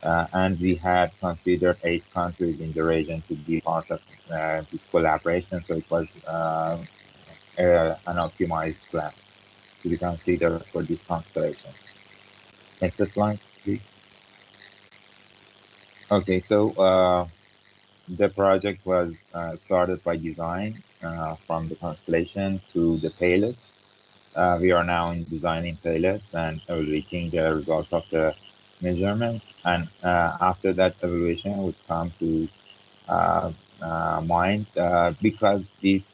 And we had considered 8 countries in the region to be part of this collaboration. So it was an optimized plan to be considered for this constellation. Next slide, please. Okay, so the project was started by design from the constellation to the payloads. We are now in designing payloads and evaluating the results of the measurements, and after that evaluation would come to mind, because this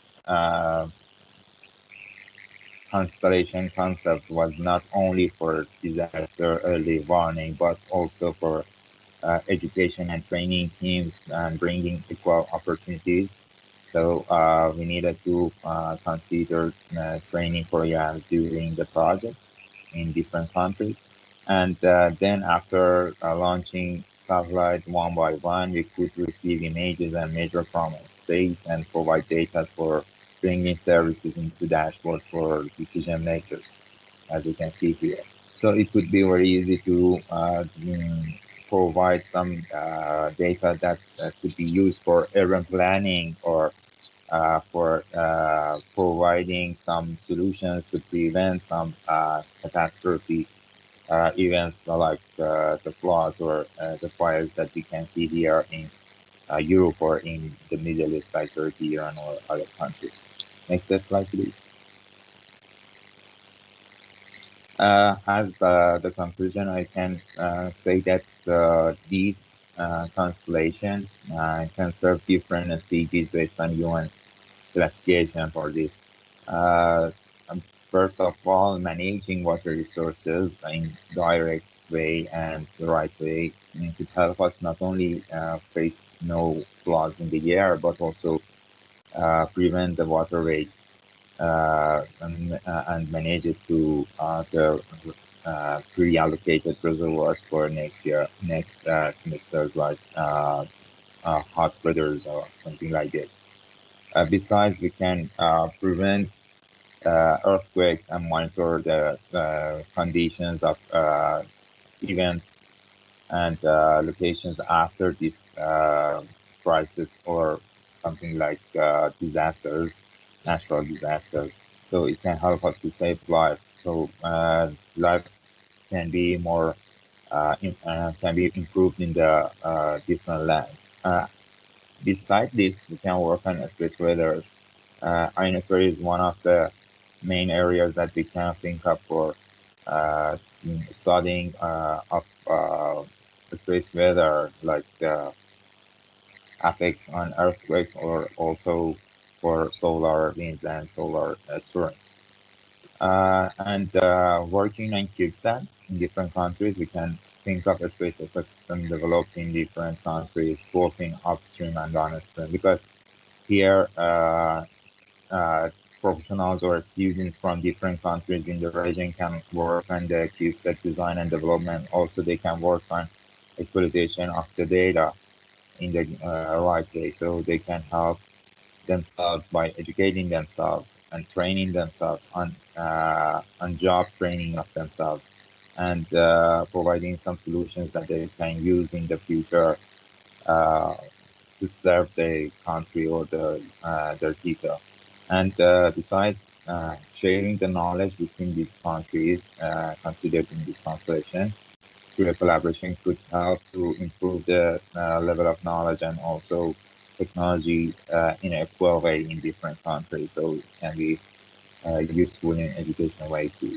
constellation concept was not only for disaster early warning, but also for education and training teams and bringing equal opportunities. So we needed to consider training programs during the project in different countries. And then after launching satellite one by one, we could receive images and measure from space and provide data for bringing services into dashboards for decision makers, as you can see here. So it would be very easy to provide some data that could be used for urban planning, or for providing some solutions to prevent some catastrophe events like the floods or the fires that we can see here in Europe or in the Middle East, like Turkey, Iran, or other countries. Next slide, please. As the conclusion, I can say that these constellation can serve different SDGs based on UN classification for this. First of all, managing water resources in direct way and the right way could help us not only face no floods in the air, but also prevent the water waste and manage it to the pre-allocated reservoirs for next semesters, like hot weathers or something like this. Besides, we can prevent earthquakes and monitor the conditions of events and locations after this crisis or something like disasters, natural disasters. So it can help us to save lives. So lives can be more can be improved in the different lands. Besides this, we can work on space weather. Ionosphere is one of the main areas that we can think of for studying of space weather, like effects on earthquakes, or also for solar winds and solar storms. And working on CubeSats in different countries, we can think of a space ecosystem developed in different countries, both in upstream and downstream, because here professionals or students from different countries in the region can work on the CubeSat design and development. Also, they can work on exploitation of the data in the right way, so they can help themselves by educating themselves and training themselves on job training of themselves, and providing some solutions that they can use in the future to serve the country or their people. And besides, sharing the knowledge between these countries considered in this constellation through a collaboration could help to improve the level of knowledge and also technology in an equal way in different countries. So it can be useful in an educational way too.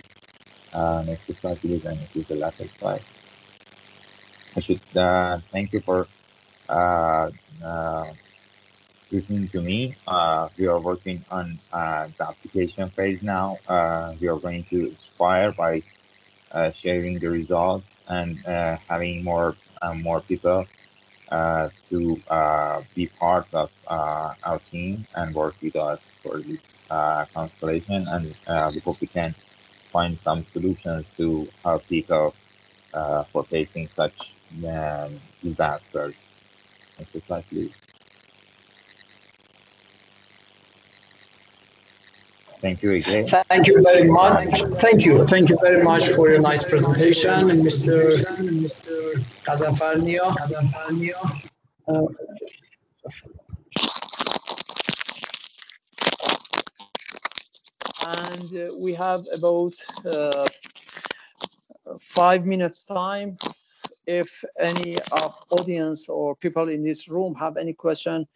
Next slide, please, and it is the last slide. I should thank you for listening to me. We are working on the application phase now. We are going to inspire by sharing the results and having more people to be part of our team and work with us for this constellation, and we hope we can find some solutions to help people for facing such disasters. Next slide, please. Thank you again. Thank you very much. Thank you. Thank you very much for your nice presentation, Mr. Kazanfarnio. And we have about 5 minutes time. If any of audience or people in this room have any question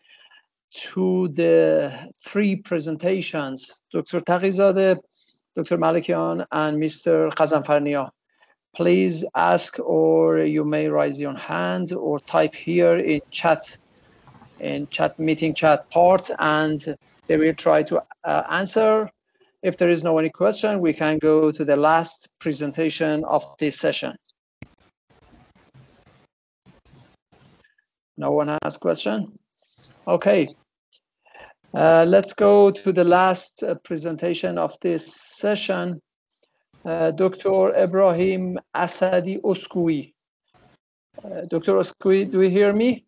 to the 3 presentations, Dr. Taqizadeh, Dr. Malikian, and Mr. Kazanfarnio, please ask, or you may raise your hand or type here in meeting chat part, and they will try to answer. If there is no any question, we can go to the last presentation of this session. No one has question? Okay. Let's go to the last presentation of this session. Dr. Ibrahim Asadi Oskoui. Dr. Oskoui, do you hear me?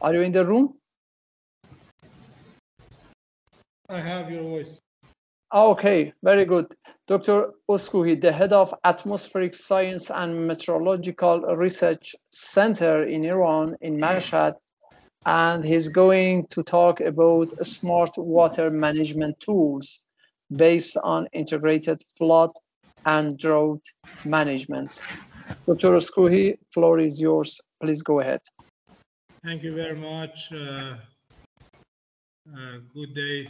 Are you in the room? I have your voice. Okay, very good. Dr. Oskoui, the head of Atmospheric Science and Meteorological Research Center in Iran, in Mashhad, and he's going to talk about smart water management tools based on integrated flood and drought management. Dr. Oskoui, floor is yours. Please go ahead. Thank you very much. Good day,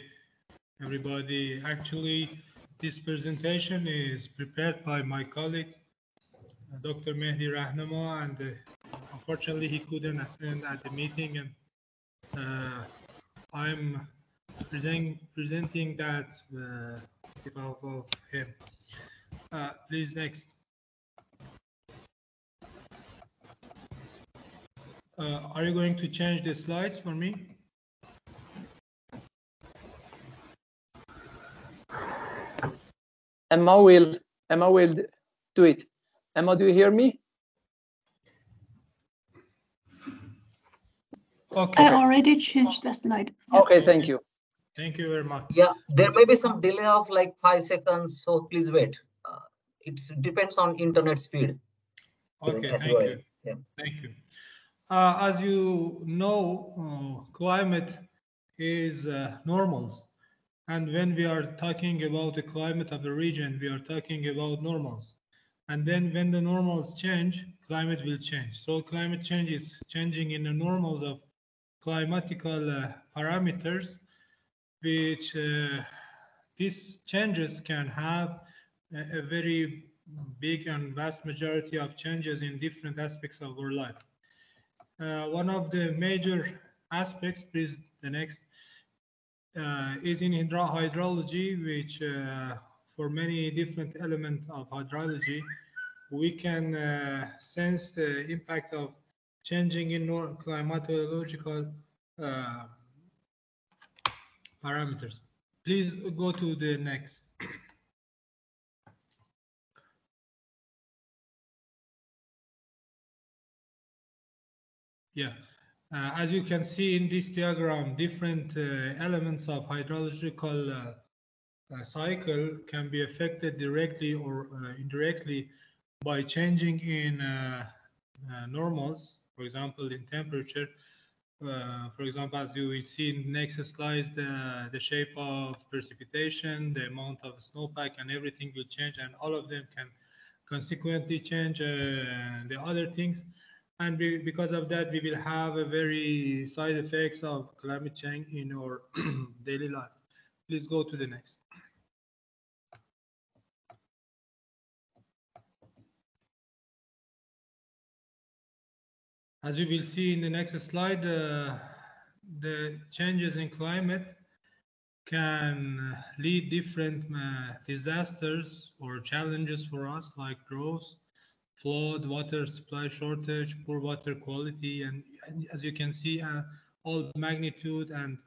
everybody. Actually, this presentation is prepared by my colleague, Dr. Mehdi Rahnama, and unfortunately he couldn't attend at the meeting, and I'm presenting that behalf of him. Please, next. Are you going to change the slides for me? Emma will do it. Emma, do you hear me? Okay. I already changed the slide. Okay, thank you. Thank you very much. Yeah, there may be some delay of like 5 seconds, so please wait. It depends on internet speed. Okay, thank you. Yeah. Thank you. As you know, climate is normals. And when we are talking about the climate of the region, we are talking about normals. And then when the normals change, climate will change. So climate change is changing in the normals of climatical parameters, which these changes can have a very big and vast majority of changes in different aspects of our life. One of the major aspects, please, the next, is in hydrology, which for many different elements of hydrology, we can sense the impact of changing in climatological parameters. Please go to the next. Yeah. As you can see in this diagram, different elements of hydrological cycle can be affected directly or indirectly by changing in normals, for example, in temperature. For example, as you will see in the next slide, the shape of precipitation, the amount of snowpack, and everything will change, and all of them can consequently change the other things. And because of that, we will have a very side effects of climate change in our daily life. Please go to the next. As you will see in the next slide, the changes in climate can lead different disasters or challenges for us, like droughts, flood, water supply shortage, poor water quality, and as you can see, all magnitude and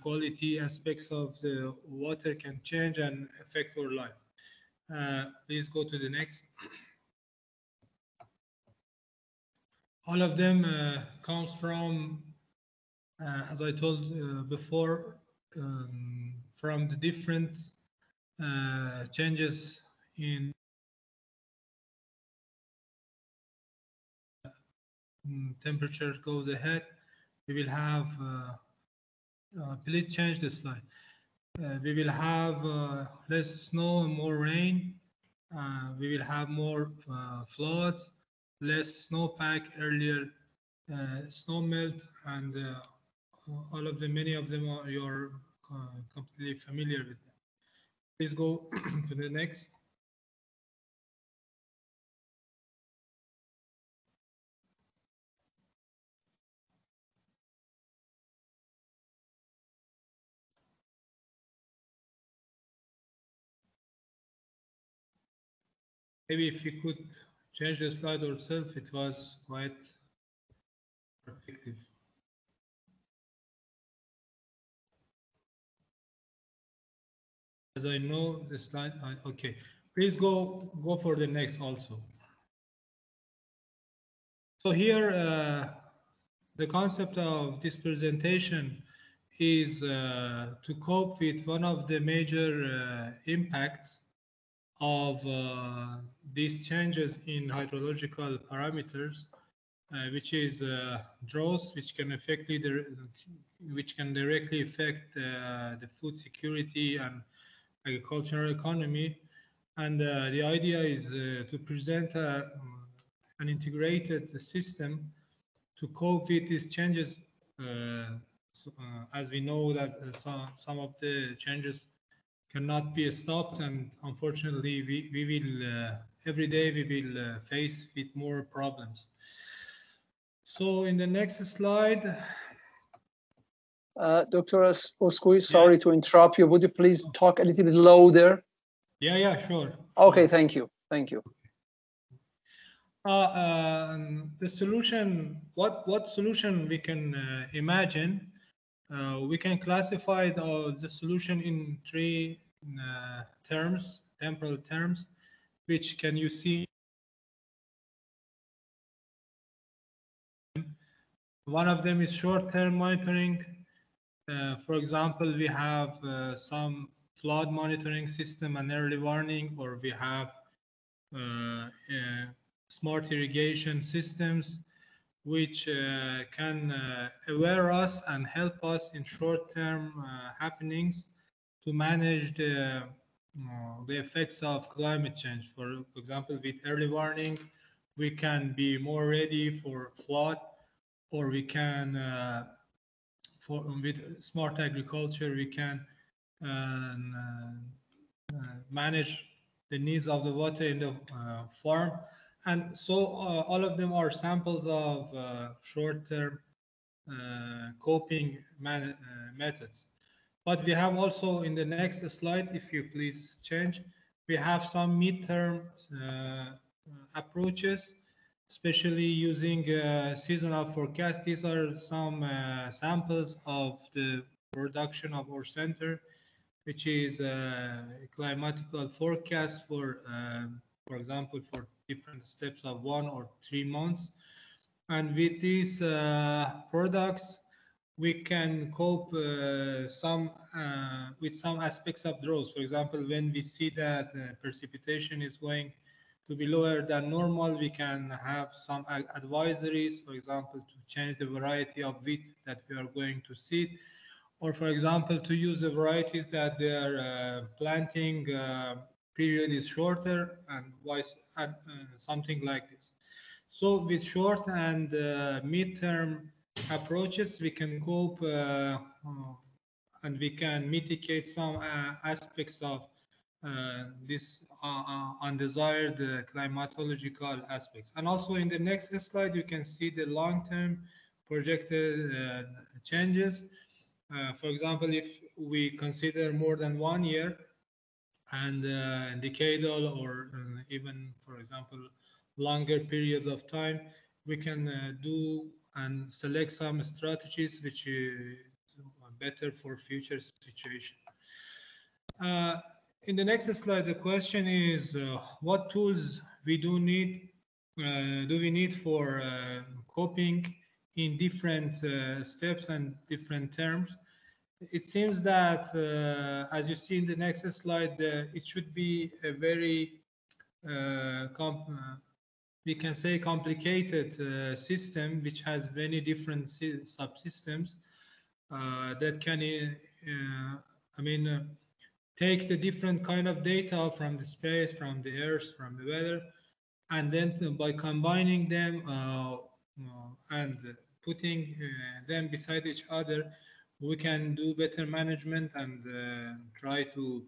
quality aspects of the water can change and affect our life. Please go to the next. All of them comes from, as I told before, from the different changes in temperature goes ahead. We will have, please change the slide. We will have less snow and more rain. We will have more floods, less snowpack, earlier snow melt, and all of them, many of them are you're completely familiar with them. Please go to the next. Maybe if you could change the slide yourself, it was quite effective. As I know the slide, okay. Please go for the next also. So here, the concept of this presentation is to cope with one of the major impacts of these changes in hydrological parameters, which is droughts, which can directly affect the food security and agricultural economy. And the idea is to present an integrated system to cope with these changes. As we know that some of the changes cannot be stopped, and unfortunately we will every day we will face with more problems. So in the next slide, Dr. Oskoui, sorry to interrupt you. Would you please talk a little bit louder? Yeah, sure. Okay, thank you. The solution, what solution we can imagine? We can classify the solution in three terms, temporal terms, which can you see? One of them is short-term monitoring. For example, we have some flood monitoring system and early warning, or we have smart irrigation systems, which can aware us and help us in short-term happenings to manage the effects of climate change. For example, with early warning, we can be more ready for flood, or we can, with smart agriculture, we can manage the needs of the water in the farm. And so all of them are samples of short-term coping methods. But we have also in the next slide, if you please change, we have some mid-term approaches, especially using seasonal forecast. These are some samples of the production of our center, which is a climatical forecast for example, for different steps of 1 or 3 months. And with these products, we can cope with some aspects of droughts. For example, when we see that precipitation is going to be lower than normal, we can have some advisories, for example, to change the variety of wheat that we are going to seed, or for example, to use the varieties that their planting period is shorter, and something like this. So with short and mid-term approaches, we can cope and we can mitigate some aspects of this undesired climatological aspects. And also in the next slide, you can see the long-term projected changes. For example, if we consider more than 1 year and decadal or even, for example, longer periods of time, we can do and select some strategies which is better for future situation. In the next slide, the question is what tools we do we need for coping in different steps and different terms. It seems that, as you see in the next slide, it should be a very, we can say, complicated system which has many different subsystems that can, take the different kind of data from the space, from the earth, from the weather, and then by combining them and putting them beside each other, we can do better management and try to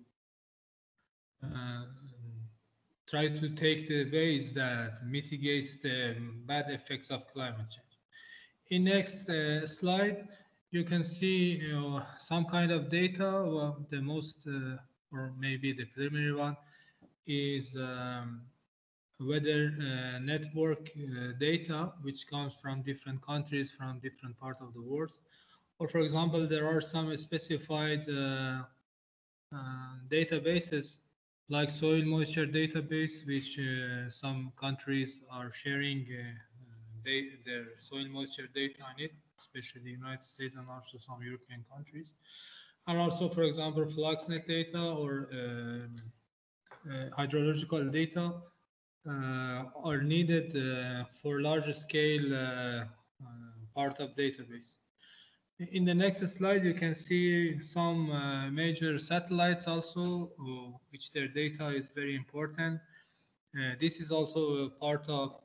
take the ways that mitigates the bad effects of climate change. In next slide, you can see some kind of data. Well, the most, or maybe the preliminary one, is weather network data, which comes from different countries, from different parts of the world. Or, for example, there are some specified databases like soil moisture database, which some countries are sharing their soil moisture data on it, especially the United States and also some European countries. And also, for example, FluxNet data or hydrological data are needed for large scale part of database. In the next slide, you can see some major satellites also, which their data is very important. This is also a part of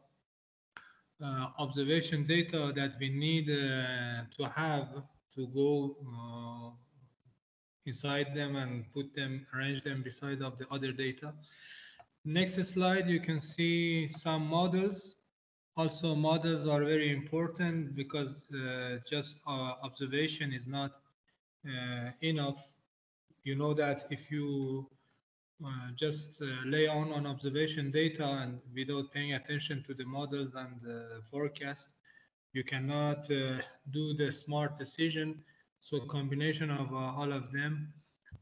observation data that we need to have to go inside them and put them, arrange them beside of the other data. Next slide, you can see some models. Also, models are very important because just observation is not enough. You know that if you just lay on observation data and without paying attention to the models and the forecast, you cannot do the smart decision. So a combination of all of them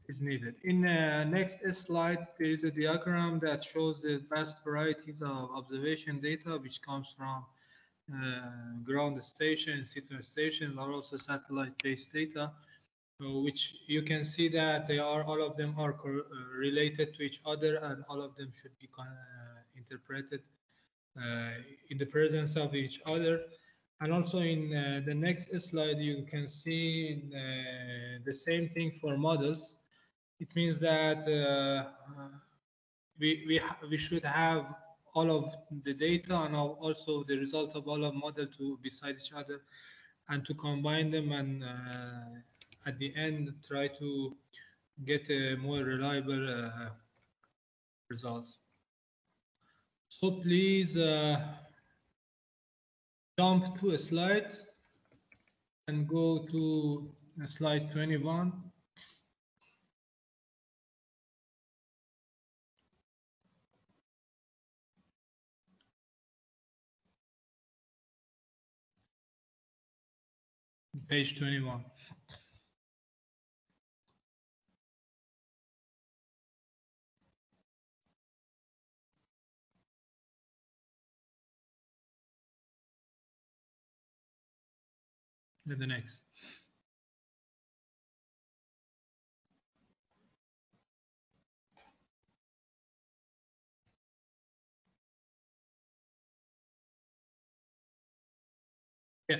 is needed. In the next slide, there is a diagram that shows the vast varieties of observation data, which comes from ground stations, situ stations, or also satellite-based data, which you can see that they are, all of them are related to each other, and all of them should be interpreted in the presence of each other. And also in the next slide, you can see the same thing for models. It means that we should have all of the data and also the results of all of models to beside each other and to combine them and at the end try to get a more reliable results. So please jump to a slide and go to slide 21. Page 21. The next. Yeah,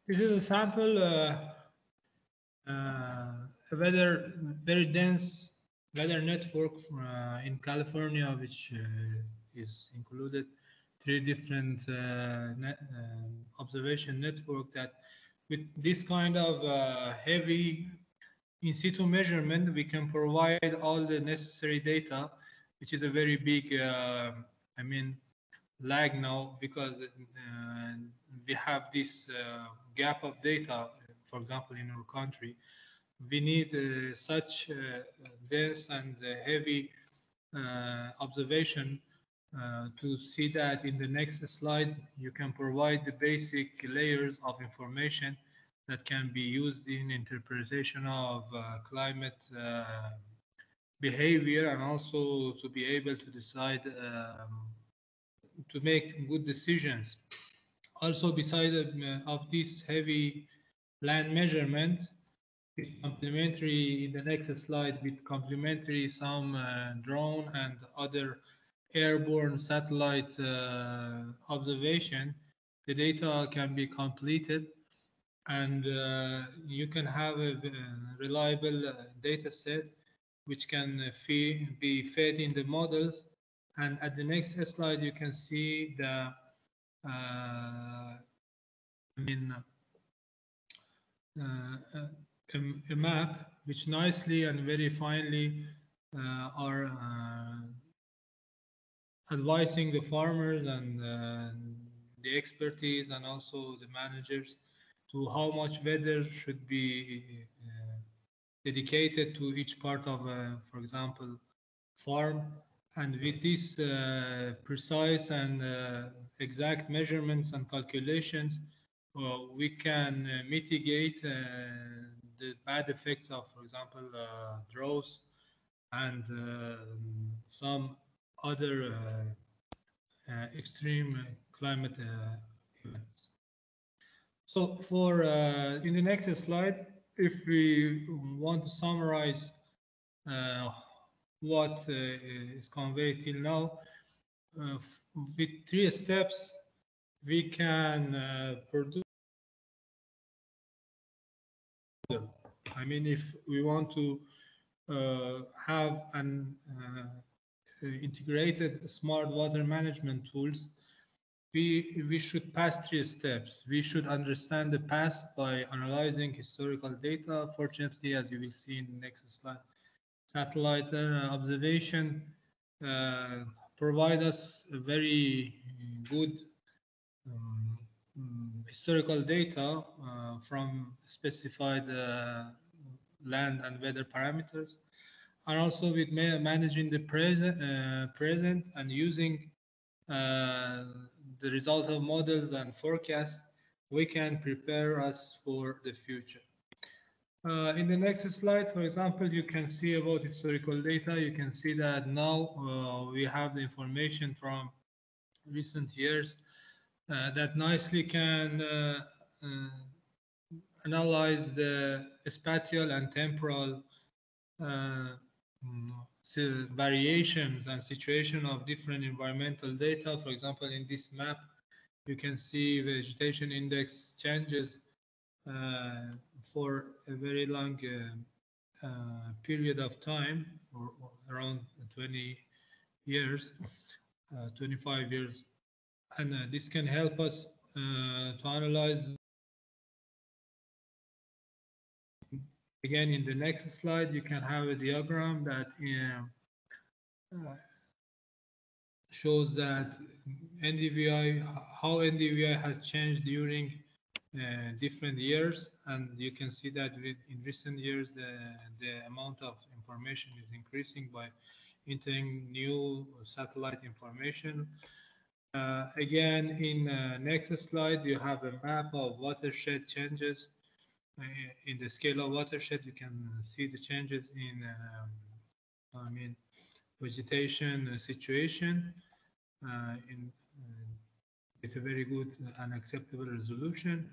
this is a sample, a very dense weather network in California, which is included 3 different observation network that with this kind of heavy in situ measurement, we can provide all the necessary data, which is a very big, lag now, because we have this gap of data, for example, in our country. We need such dense and heavy observation to see that in the next slide, you can provide the basic layers of information that can be used in interpretation of climate behavior, and also to be able to decide to make good decisions. Also, beside of this heavy land measurement, with complementary, in the next slide, with complementary some drone and other airborne satellite observation, the data can be completed, and you can have a reliable data set which can be fed in the models. And at the next slide, you can see the a map which nicely and very finely are advising the farmers and the expertise and also the managers to how much weather should be dedicated to each part of, for example, farm. And with this precise and exact measurements and calculations, we can mitigate the bad effects of, for example, droughts and some other extreme climate events. So for in the next slide, if we want to summarize what is conveyed till now, with 3 steps, we can produce. I mean, if we want to have an integrated smart water management tools, we should pass 3 steps. We should understand the past by analyzing historical data. Fortunately, as you will see in the next slide, satellite observation provide us a very good historical data from specified land and weather parameters, and also with managing the present and using the result of models and forecasts, we can prepare us for the future. In the next slide, for example, you can see about historical data. You can see that now we have the information from recent years that nicely can analyze the spatial and temporal variations and situation of different environmental data. For example, in this map, you can see vegetation index changes for a very long period of time, for around 20 years, 25 years. And this can help us to analyze. Again, in the next slide, you can have a diagram that shows that NDVI, how NDVI has changed during different years. And you can see that in recent years, the amount of information is increasing by entering new satellite information. Again, in next slide, you have a map of watershed changes. In the scale of watershed, you can see the changes in vegetation situation with a very good and acceptable resolution.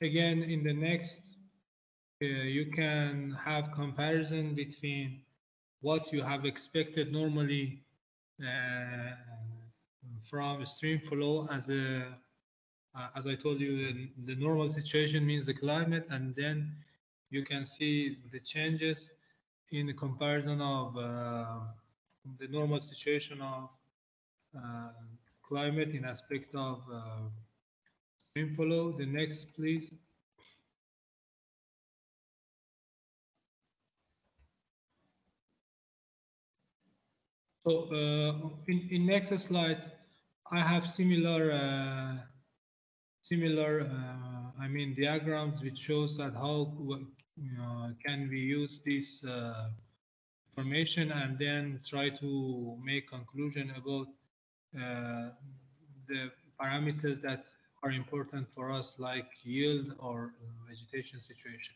Again, in the next, you can have comparison between what you have expected normally from stream flow as I told you, the normal situation means the climate, and then you can see the changes in the comparison of the normal situation of climate in aspect of stream flow. The next, please. So in next slide, I have similar I mean diagrams which shows that how can we use this information and then try to make conclusion about the parameters that are important for us, like yield or vegetation situation.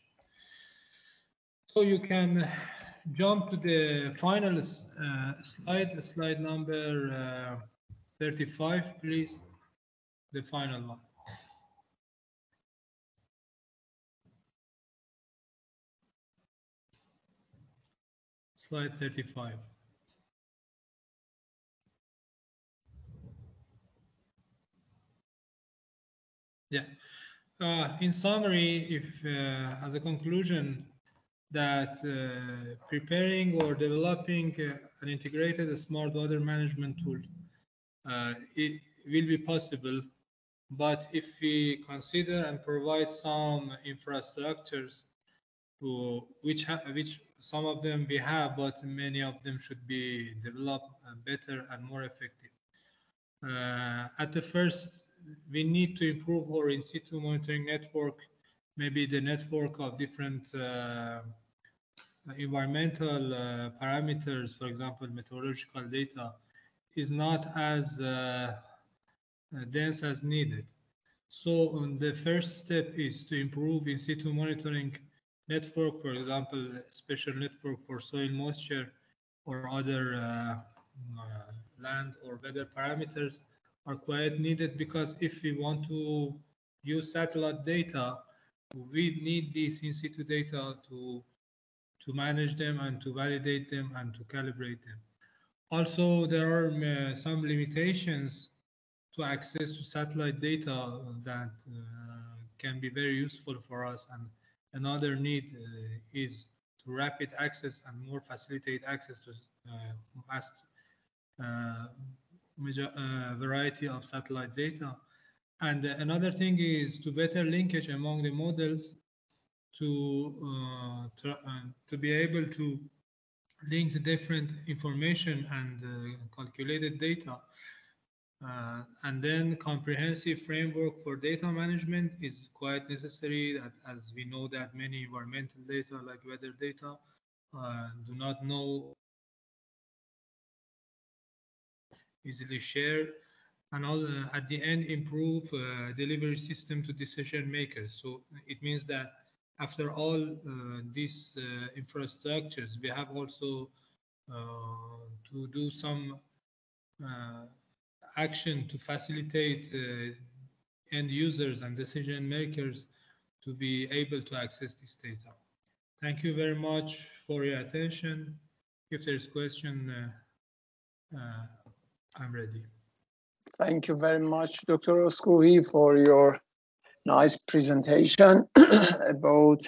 So you can jump to the final slide number 35, please, the final one. Slide 35. Yeah. In summary, if as a conclusion, that preparing or developing an integrated smart water management tool, it will be possible, but if we consider and provide some infrastructures to which some of them we have, but many of them should be developed better and more effective. At the first, we need to improve our in situ monitoring network, maybe the network of different environmental parameters, for example, meteorological data, is not as dense as needed. So the first step is to improve in situ monitoring network, for example, a special network for soil moisture or other land or weather parameters are quite needed, because if we want to use satellite data, we need this in situ data to manage them and to validate them and to calibrate them. Also, there are some limitations to access to satellite data that can be very useful for us, and another need is to rapid access and more facilitate access to vast variety of satellite data. And another thing is to better linkage among the models to be able to link the different information and calculated data. And then comprehensive framework for data management is quite necessary, that as we know that many environmental data like weather data do not know easily share, and all, at the end improve delivery system to decision makers. So it means that after all these infrastructures, we have also to do some action to facilitate end users and decision makers to be able to access this data. Thank you very much for your attention. If there's question, I'm ready. Thank you very much, Dr. Oskouhi, for your nice presentation about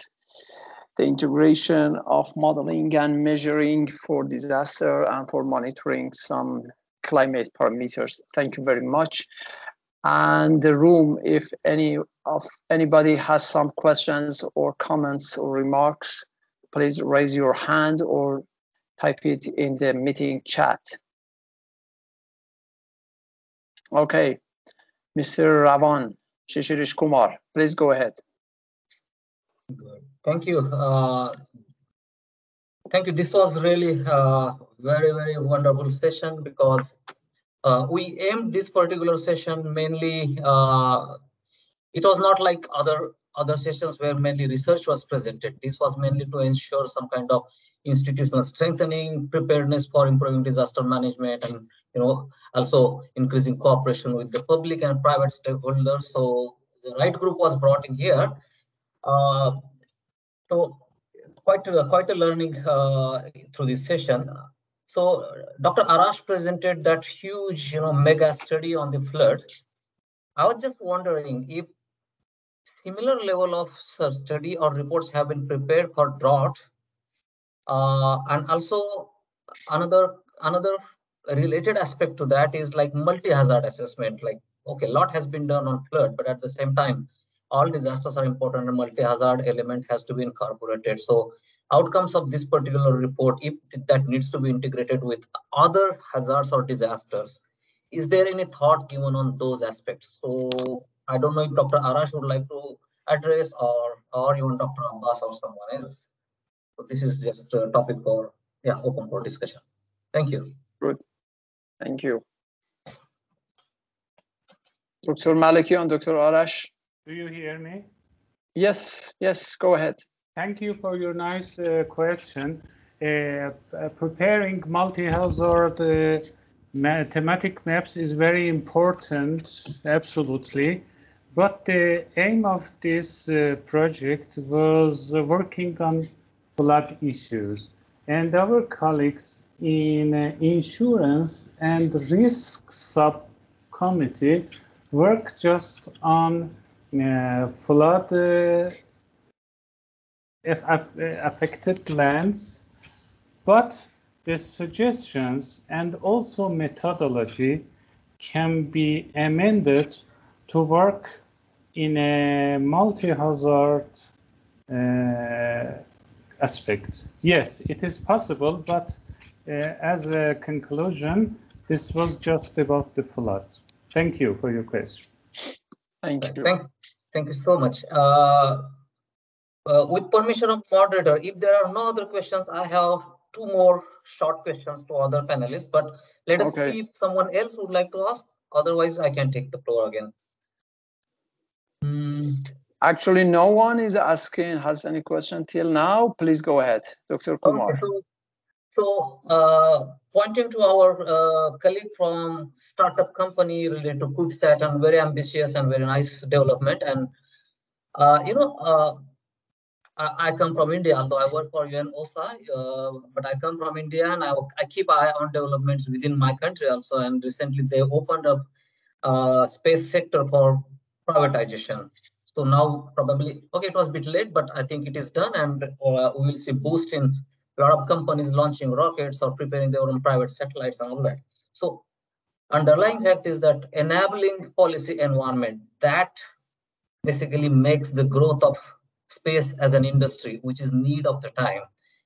the integration of modeling and measuring for disaster and for monitoring some climate parameters. Thank you very much. And the room, if anybody has some questions or comments or remarks, please raise your hand or type it in the meeting chat. Okay, Mr. Ravan Shishirish Kumar, please go ahead. Thank you. Thank you. This was really very, very wonderful session, because we aimed this particular session mainly, it was not like other sessions where mainly research was presented. This was mainly to ensure some kind of institutional strengthening, preparedness for improving disaster management, and also increasing cooperation with the public and private stakeholders. So the right group was brought in here. So quite a learning through this session. So Dr. Arash presented that huge mega study on the flood. I was just wondering if similar level of study or reports have been prepared for drought, and also another related aspect to that is like multi-hazard assessment. Like, okay, a lot has been done on flood, but at the same time, all disasters are important and multi-hazard element has to be incorporated. So outcomes of this particular report, if that needs to be integrated with other hazards or disasters. Is there any thought given on those aspects? So I don't know if Dr. Arash would like to address, or even Dr. Abbas or someone else. So this is just a topic for, yeah, open for discussion. Thank you. Good. Thank you. Dr. Maliki and Dr. Arash. Do you hear me? Yes, yes, go ahead. Thank you for your nice question. Preparing multi-hazard thematic maps is very important, absolutely. But the aim of this project was working on flood issues. And our colleagues in insurance and risk subcommittee work just on flood affected lands, but the suggestions and also methodology can be amended to work in a multi-hazard aspect. Yes, it is possible, but as a conclusion, this was just about the flood. Thank you for your question. Thank you. Thank you so much. With permission of moderator, if there are no other questions, I have two more short questions to other panelists, but let us see if someone else would like to ask. Otherwise, I can take the floor again. Actually, no one is asking, has any question till now. Please go ahead, Dr. Kumar. Okay, so pointing to our colleague from startup company related to CubeSat, and very ambitious and very nice development. And I come from India, although I work for UNOSA, but I come from India, and I keep eye on developments within my country also. And recently they opened up space sector for privatization. So now probably, okay, it was a bit late, but I think it is done, and we will see boost in a lot of companies launching rockets or preparing their own private satellites and all that. So underlying fact is that enabling policy environment that basically makes the growth of space as an industry, which is need of the time.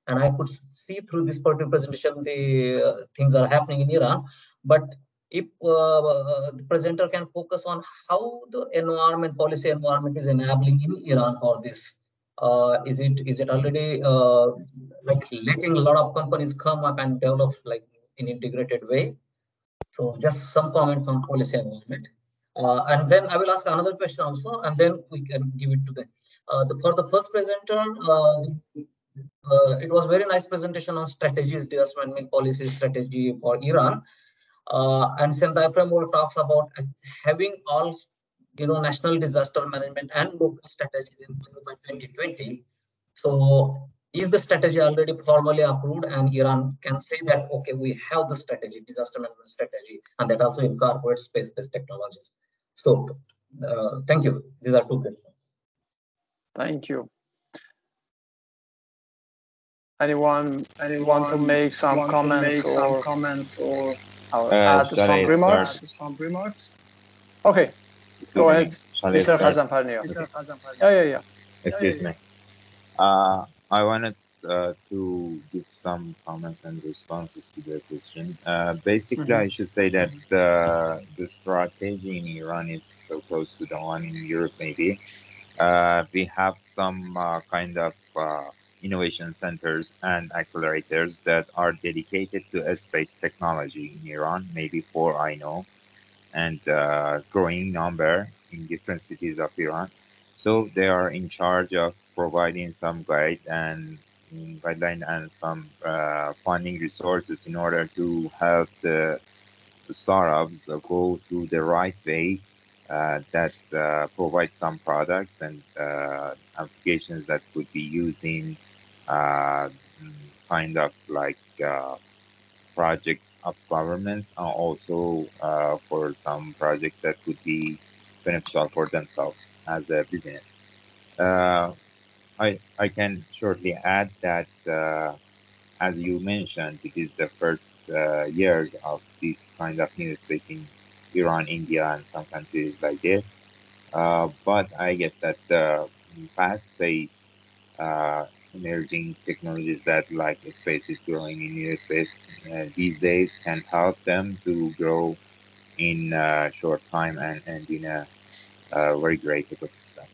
And I could see through this particular presentation, the things are happening in Iran. But if the presenter can focus on how the environment, policy environment is enabling in Iran for this, is it already like letting a lot of companies come up and develop like in integrated way? So just some comments on policy environment. And then I will ask another question also, and then we can give it to them. For the first presenter, it was very nice presentation on strategies, development policy strategy for Iran. And Sendai Framework talks about having all national disaster management and local strategies in place by 2020. So is the strategy already formally approved, and Iran can say that, okay, we have the strategy, disaster management strategy, and that also incorporates space-based technologies. So thank you. These are two questions. Thank you. Anyone want to make some comments or add some remarks? Okay, go ahead, Mr. Khazanfarnia. Yeah. Excuse me. I wanted to give some comments and responses to the question. Basically, I should say that the strategy in Iran is so close to the one in Europe, maybe. We have some kind of innovation centers and accelerators that are dedicated to space technology in Iran, maybe 4 I know, and growing number in different cities of Iran. So they are in charge of providing some guideline and some funding resources in order to help the startups go through the right way that provide some products and applications that could be using kind of like projects of governments, and also for some projects that could be beneficial for themselves as a business. I can shortly add that, as you mentioned, it is the first years of this kind of new space in Iran, India, and some countries like this. But I guess that the fast-paced emerging technologies that, like space is growing in new space these days, can help them to grow in a short time and in a very great ecosystem.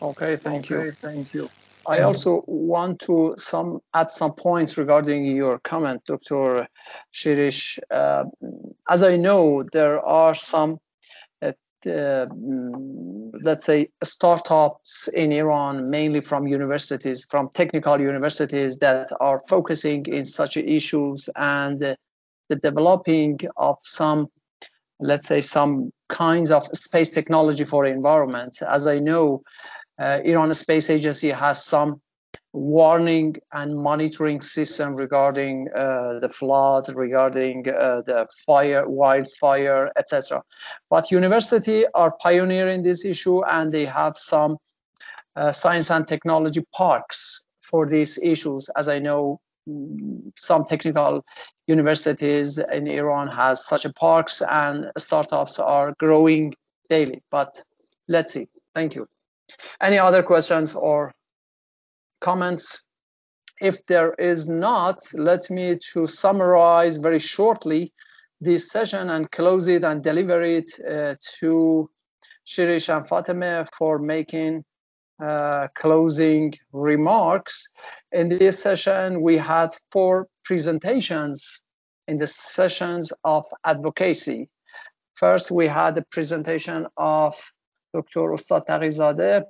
Okay, thank you. Thank you. I also want to add some points regarding your comment, Dr. Shirish. As I know, there are some, let's say, startups in Iran, mainly from universities, from technical universities, that are focusing in such issues and the developing of some, let's say, some kinds of space technology for environment. As I know, Iran Space Agency has some warning and monitoring system regarding the flood, regarding the fire, wildfire, etc. But university are pioneering this issue, and they have some science and technology parks for these issues. As I know, some technical universities in Iran has such a parks, and startups are growing daily. But let's see. Thank you. Any other questions or comments? If there is not, let me to summarize very shortly this session and close it and deliver it to Shirish and Fatemeh for making closing remarks. In this session, we had 4 presentations in the sessions of advocacy. First, we had a presentation of Dr. Ustad Taqizadeh.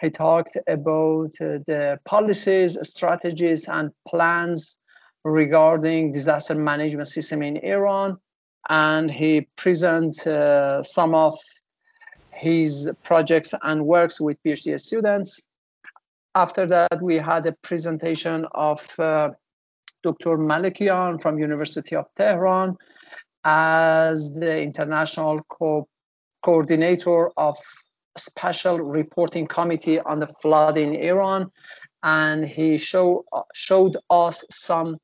He talked about the policies, strategies, and plans regarding disaster management system in Iran. And he presented some of his projects and works with PhD students. After that, we had a presentation of Dr. Malikian from University of Tehran as the international coordinator of Special Reporting Committee on the flood in Iran, and he showed us some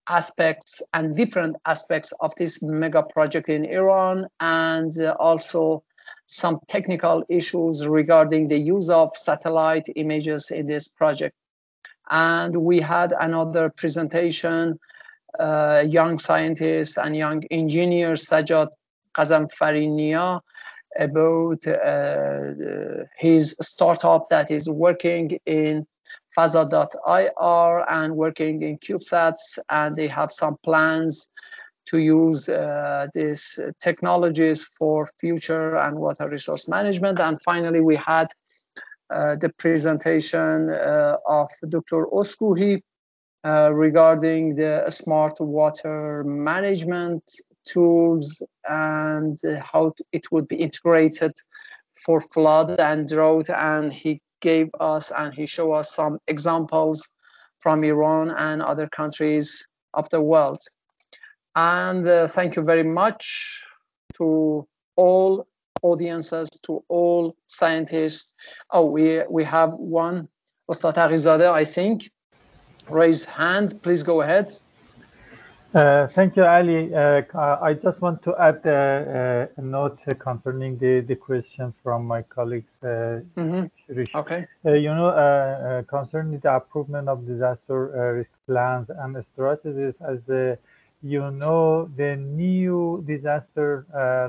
aspects and different aspects of this mega project in Iran, and also some technical issues regarding the use of satellite images in this project. And we had another presentation, young scientist and young engineer Sajjad Qazamfarinia, about his startup that is working in Faza.ir and working in CubeSats, and they have some plans to use these technologies for future and water resource management. And finally, we had the presentation of Dr. Oskuhi regarding the smart water management tools and how it would be integrated for flood and drought. And he gave us and he showed us some examples from Iran and other countries of the world. And thank you very much to all audiences, to all scientists. Oh, we have one, Ustad Taqizadeh, I think. Raise hand, please go ahead. Thank you, Ali. I just want to add a note concerning the question from my colleagues. Shirish. Okay. Concerning the improvement of disaster risk plans and strategies, as the new disaster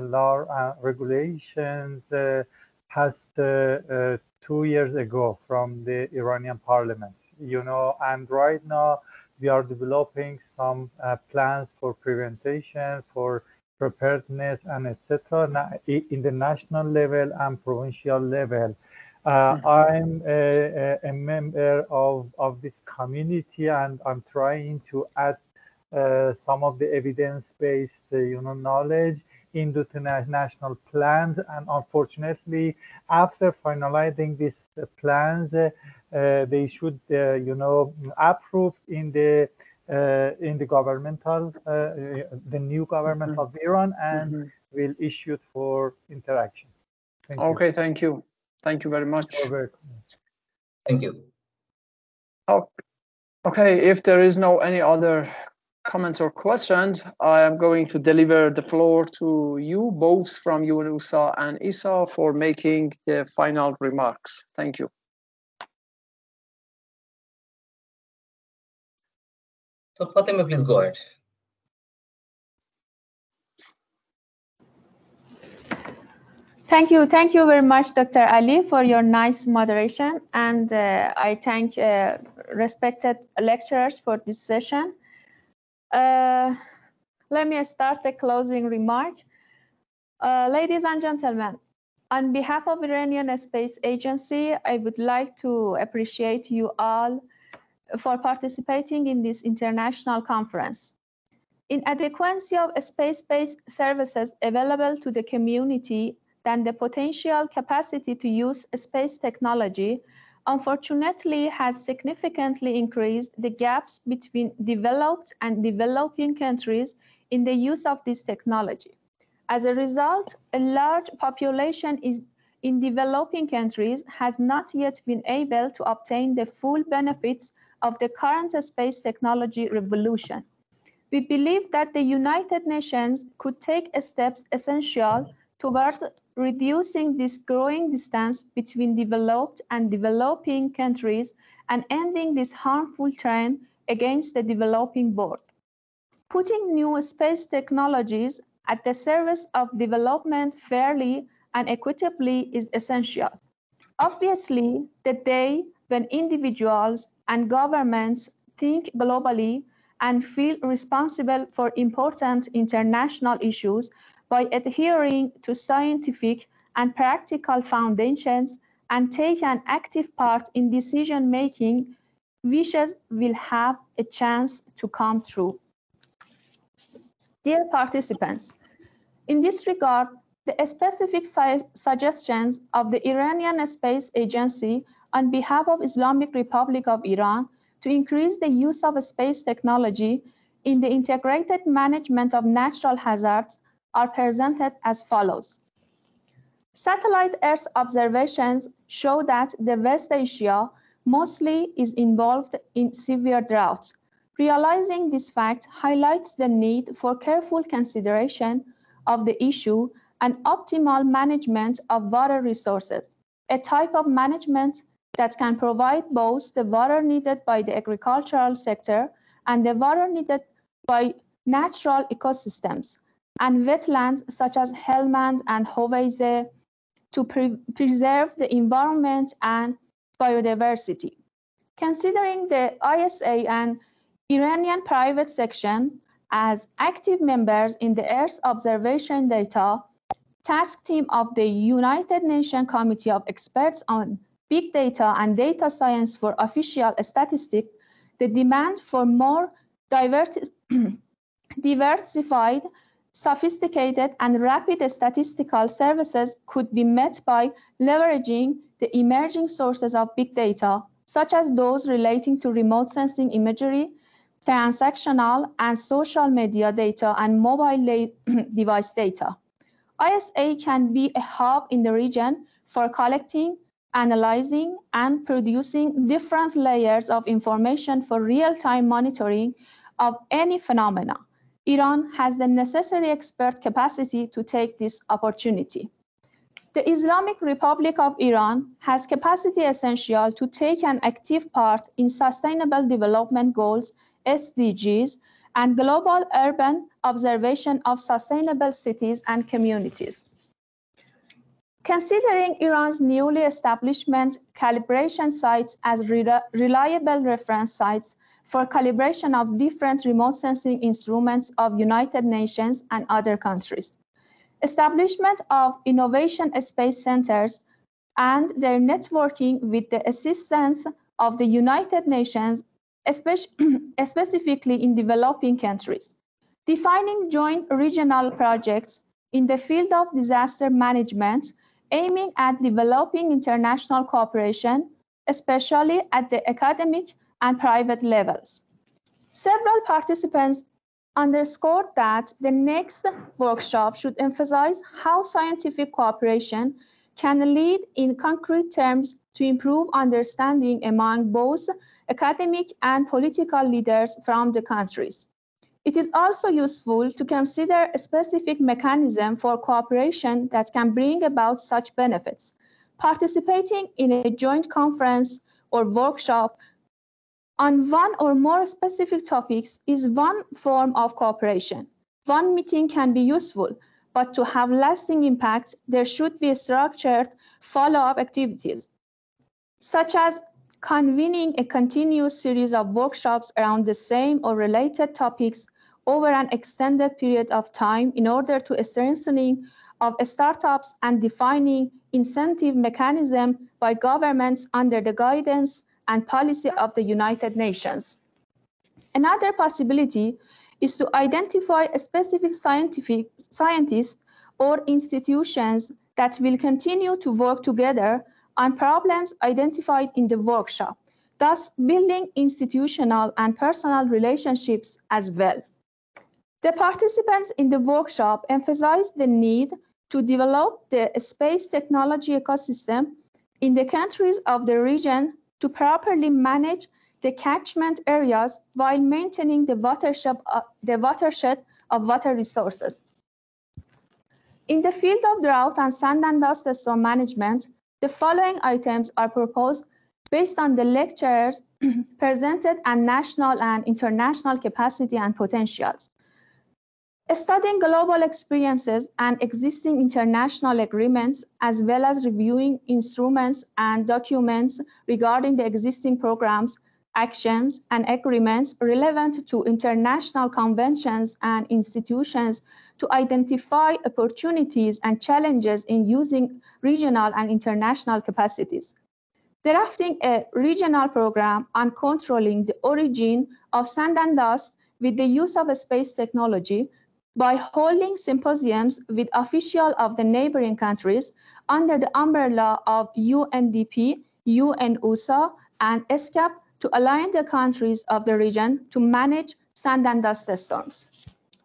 law regulations passed 2 years ago from the Iranian parliament. And right now, we are developing some plans for prevention, for preparedness, and etc. in the national level and provincial level. I'm a member of this community, and I'm trying to add some of the evidence-based, knowledge into the national plans. And unfortunately, after finalizing these plans, they should, approve in the governmental, the new government of Iran, and will issue it for interaction. Thank you. Thank you. Thank you very much. Thank you. Okay, if there is no any other comments or questions, I am going to deliver the floor to you, both from Yunusa and Isa, for making the final remarks. Thank you. So Fatima, please go ahead. Thank you very much, Dr. Ali, for your nice moderation, and I thank respected lecturers for this session. Let me start the closing remark. Ladies and gentlemen, on behalf of Iranian Space Agency, I would like to appreciate you all for participating in this international conference. Inadequacy of space-based services available to the community than the potential capacity to use space technology, unfortunately, has significantly increased the gaps between developed and developing countries in the use of this technology. As a result, a large population in developing countries has not yet been able to obtain the full benefits of the current space technology revolution. We believe that the United Nations could take steps essential towards reducing this growing distance between developed and developing countries and ending this harmful trend against the developing world. Putting new space technologies at the service of development fairly and equitably is essential. Obviously, the day when individuals and governments think globally and feel responsible for important international issues by adhering to scientific and practical foundations and take an active part in decision-making, wishes will have a chance to come true. Dear participants, in this regard, the specific suggestions of the Iranian Space Agency on behalf of Islamic Republic of Iran to increase the use of space technology in the integrated management of natural hazards are presented as follows. Satellite Earth observations show that the West Asia mostly is involved in severe drought. Realizing this fact highlights the need for careful consideration of the issue and optimal management of water resources, a type of management that can provide both the water needed by the agricultural sector and the water needed by natural ecosystems and wetlands such as Helmand and Hoveyze to preserve the environment and biodiversity. Considering the ISA and Iranian private section as active members in the Earth observation data task team of the United Nations Committee of Experts on Big Data and Data Science for Official Statistics, the demand for more diversified, sophisticated, and rapid statistical services could be met by leveraging the emerging sources of big data, such as those relating to remote sensing imagery, transactional and social media data, and mobile device data. ISA can be a hub in the region for collecting, analyzing, and producing different layers of information for real-time monitoring of any phenomena. Iran has the necessary expert capacity to take this opportunity. The Islamic Republic of Iran has capacity essential to take an active part in Sustainable Development Goals, SDGs, and global urban observation of sustainable cities and communities. Considering Iran's newly establishment calibration sites as reliable reference sites for calibration of different remote sensing instruments of United Nations and other countries, establishment of innovation space centers and their networking with the assistance of the United Nations, specifically in developing countries, defining joint regional projects in the field of disaster management, aiming at developing international cooperation, especially at the academic and private levels. Several participants underscored that the next workshop should emphasize how scientific cooperation can lead in concrete terms to improve understanding among both academic and political leaders from the countries. It is also useful to consider a specific mechanism for cooperation that can bring about such benefits. Participating in a joint conference or workshop on one or more specific topics is one form of cooperation. One meeting can be useful, but to have lasting impact, there should be structured follow-up activities, such as convening a continuous series of workshops around the same or related topics over an extended period of time in order to strengthening of startups and defining incentive mechanism by governments under the guidance and policy of the United Nations. Another possibility is to identify a specific scientists or institutions that will continue to work together on problems identified in the workshop, thus building institutional and personal relationships as well. The participants in the workshop emphasized the need to develop the space technology ecosystem in the countries of the region to properly manage the catchment areas while maintaining the watershed of water resources. In the field of drought and sand and dust storm management, the following items are proposed based on the lectures presented and national and international capacity and potentials. Studying global experiences and existing international agreements, as well as reviewing instruments and documents regarding the existing programs, actions, and agreements relevant to international conventions and institutions to identify opportunities and challenges in using regional and international capacities. Drafting a regional program on controlling the origin of sand and dust with the use of space technology by holding symposiums with officials of the neighboring countries under the umbrella of UNDP, UNUSA, and ESCAP to align the countries of the region to manage sand and dust storms.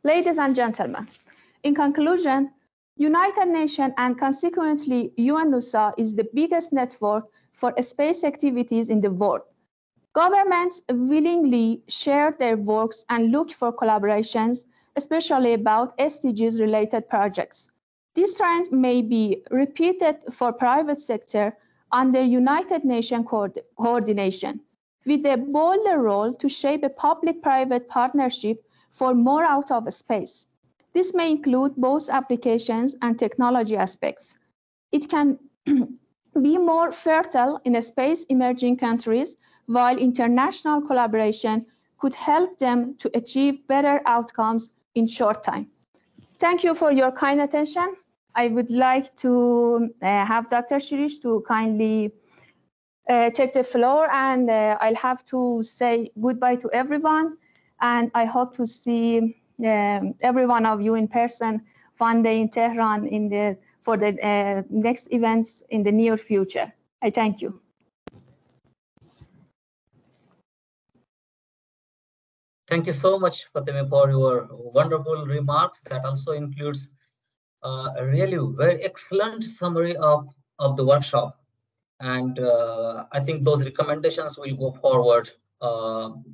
Ladies and gentlemen, in conclusion, United Nations and consequently UNUSA is the biggest network for space activities in the world. Governments willingly share their works and look for collaborations, especially about SDGs-related projects. This trend may be repeated for private sector under United Nations coordination, with a bolder role to shape a public-private partnership for more out of space. This may include both applications and technology aspects. It can be more fertile in space emerging countries, while international collaboration could help them to achieve better outcomes in short time. Thank you for your kind attention. I would like to have Dr. Shirish to kindly take the floor, and I'll have to say goodbye to everyone. And I hope to see every one of you in person one day in Tehran for the next events in the near future. I thank you. Thank you so much, Fatima, for your wonderful remarks. That also includes a really very excellent summary of the workshop. And I think those recommendations will go forward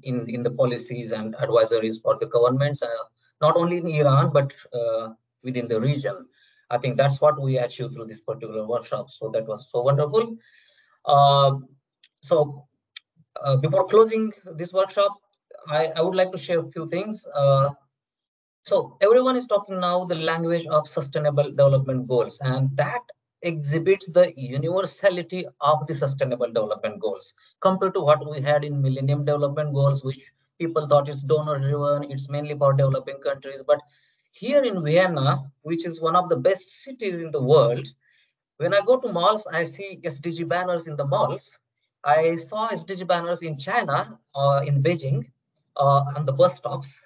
in the policies and advisories for the governments, not only in Iran, but within the region. I think that's what we achieved through this particular workshop. So that was so wonderful. Before closing this workshop, I would like to share a few things. So everyone is talking now the language of sustainable development goals, and that exhibits the universality of the sustainable development goals compared to what we had in Millennium Development Goals, which people thought is donor driven, it's mainly for developing countries. But here in Vienna, which is one of the best cities in the world, when I go to malls, I see SDG banners in the malls. I saw SDG banners in China, in Beijing, on the bus stops.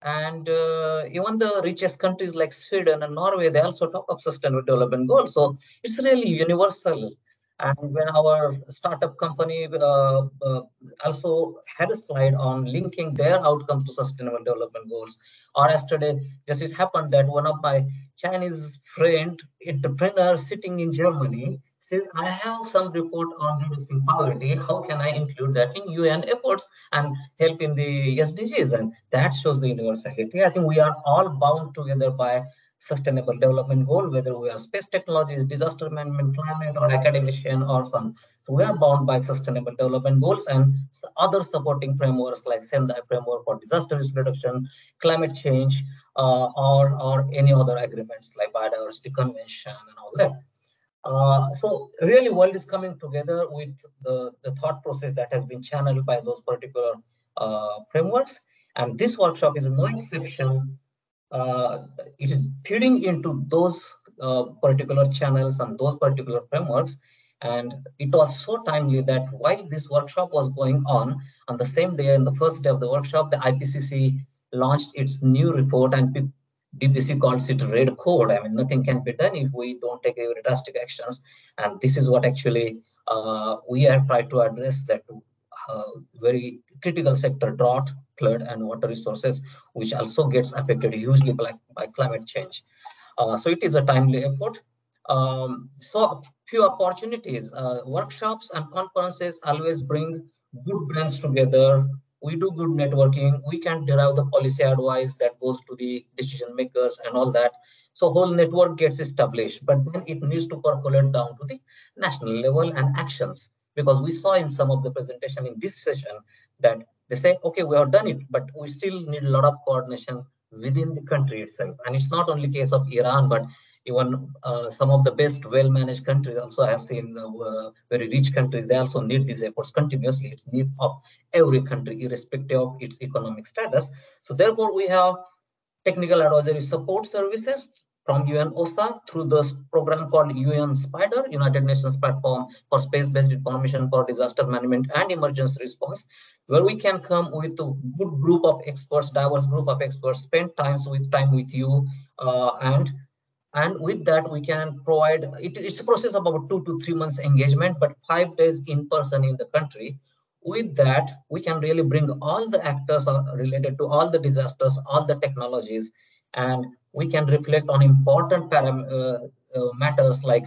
And even the richest countries like Sweden and Norway, they also talk of sustainable development goals. So it's really universal. And when our startup company also had a slide on linking their outcomes to sustainable development goals. Or yesterday, just it happened that one of my Chinese friend entrepreneur sitting in Germany says, I have some report on reducing poverty. How can I include that in UN efforts and help in the SDGs? And that shows the universality. I think we are all bound together by sustainable development goal, whether we are space technologies, disaster management, climate, or academician or some. So we are bound by sustainable development goals and other supporting frameworks like Sendai framework for disaster risk reduction, climate change, or any other agreements like biodiversity convention and all that. So really world is coming together with the thought process that has been channeled by those particular frameworks. And this workshop is no exception. It is feeding into those particular channels and those particular frameworks. And it was so timely that while this workshop was going on the same day, in the first day of the workshop, the IPCC launched its new report, and DPC calls it red code. I mean, nothing can be done if we don't take very drastic actions. And this is what actually we have tried to address, that very critical sector, drought, flood, and water resources, which also gets affected hugely by climate change. So it is a timely effort. So a few opportunities. Workshops and conferences always bring good brains together. We do good networking. We can derive the policy advice that goes to the decision makers and all that. So whole network gets established, but then it needs to percolate down to the national level and actions. Because we saw in some of the presentation in this session that they say, okay, we have done it, but we still need a lot of coordination within the country itself. And it's not only case of Iran, but even some of the best well-managed countries also have seen very rich countries. They also need these efforts continuously. It's need of every country, irrespective of its economic status. So therefore, we have technical advisory support services from UN OSA through this program called UN SPIDER, United Nations Platform for Space-Based Information for Disaster Management and Emergency Response, where we can come with a good group of experts, diverse group of experts, spend time with you, and with that we can provide, it's a process of about 2 to 3 months engagement, but 5 days in person in the country. With that, we can really bring all the actors related to all the disasters, all the technologies, and we can reflect on important matters like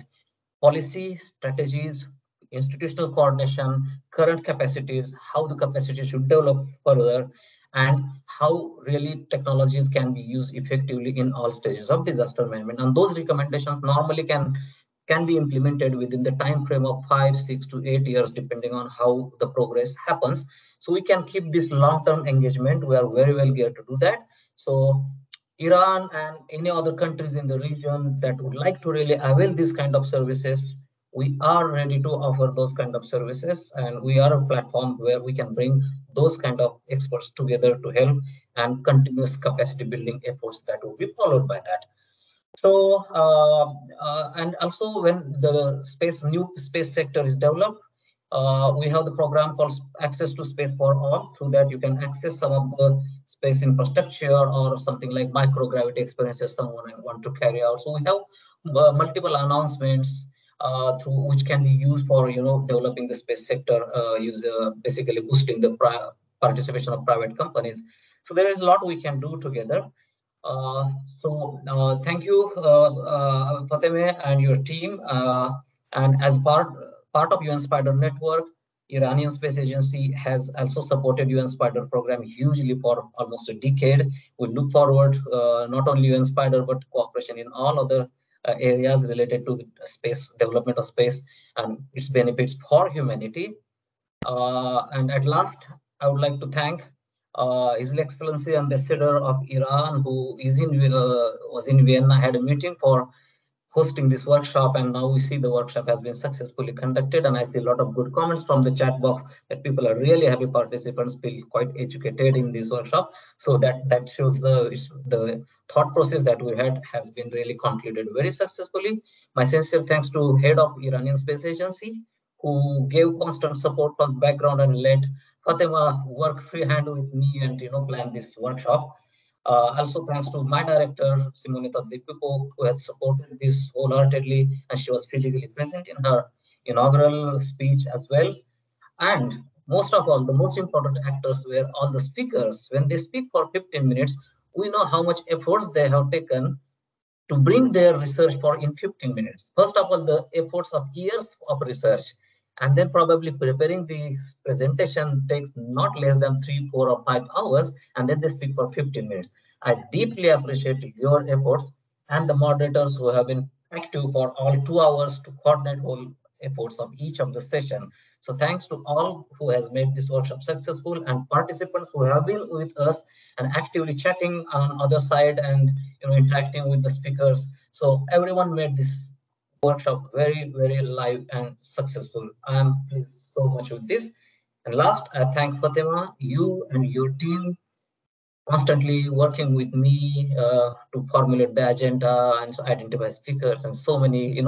policy, strategies, institutional coordination, current capacities, how the capacity should develop further, and how really technologies can be used effectively in all stages of disaster management. And those recommendations normally can be implemented within the time frame of 5, 6 to 8 years, depending on how the progress happens. So we can keep this long-term engagement. We are very well geared to do that. So Iran and any other countries in the region that would like to really avail these kind of services, we are ready to offer those kind of services, and we are a platform where we can bring those kind of experts together to help and continuous capacity building efforts that will be followed by that. So and also when the new space sector is developed, we have the program called Access to Space for All. Through that, you can access some of the space infrastructure or something like microgravity experiences someone want to carry out. So we have multiple announcements through which can be used for developing the space sector, basically boosting the participation of private companies. So there is a lot we can do together. Thank you, Fateme and your team. And as part of UN SPIDER network, Iranian Space Agency has also supported UN SPIDER program hugely for almost a decade. We look forward not only UN SPIDER, but cooperation in all other areas related to the space development of space and its benefits for humanity. And at last, I would like to thank His Excellency Ambassador of Iran, who is was in Vienna, had a meeting for hosting this workshop, and now we see the workshop has been successfully conducted, and I see a lot of good comments from the chat box that people are really happy. Participants feel quite educated in this workshop, so that shows the thought process that we had has been really concluded very successfully. My sincere thanks to head of Iranian Space Agency, who gave constant support on the background and let Fatima work freehand with me and plan this workshop. Also thanks to my director, Simonetta Dipipo, who has supported this wholeheartedly, and she was physically present in her inaugural speech as well. And most of all, the most important actors were all the speakers. When they speak for 15 minutes, we know how much efforts they have taken to bring their research for in 15 minutes. First of all, the efforts of years of research, and then probably preparing this presentation takes not less than 3, 4, or 5 hours, and then they speak for 15 minutes. I deeply appreciate your efforts, and the moderators who have been active for all 2 hours to coordinate whole efforts of each of the session. So thanks to all who has made this workshop successful, and participants who have been with us and actively chatting on other side and interacting with the speakers. So everyone made this workshop very, very live and successful. I am pleased so much with this. And last, I thank Fatima, you and your team, constantly working with me to formulate the agenda and to identify speakers, and so many,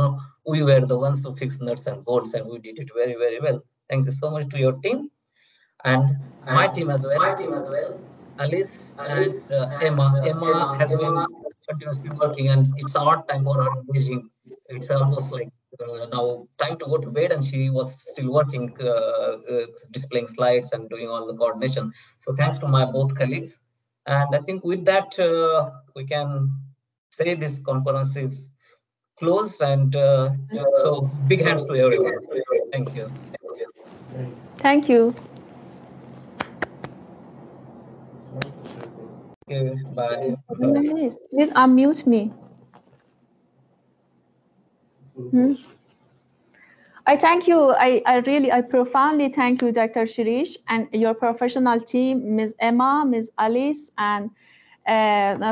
we were the ones to fix nuts and bolts, and we did it very, very well. Thank you so much to your team and my team as well. Alice and Emma. Emma has been continuously working, and it's odd time for her engaging. It's almost like now time to go to bed, and she was still working, displaying slides and doing all the coordination. So thanks to my both colleagues. And I think with that, we can say this conference is closed. And so big hands to everyone. Thank you. Thank you. Okay, bye. Please unmute me. I thank you. I profoundly thank you, Dr. Shirish, and your professional team, Ms. Emma, Ms. Alice, and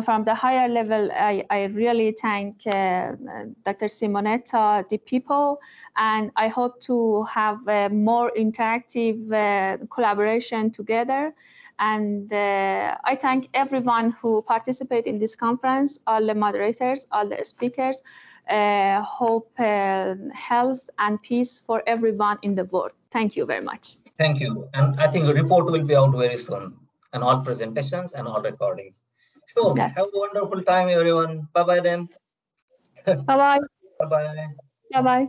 from the higher level, I really thank Dr. Simonetta, the people, and I hope to have more interactive collaboration together. And I thank everyone who participated in this conference, all the moderators, all the speakers. Hope, health, and peace for everyone in the world. Thank you very much. Thank you. And I think a report will be out very soon, and all presentations and all recordings. So yes. Have a wonderful time, everyone. Bye-bye then. Bye-bye. Bye-bye. Bye-bye.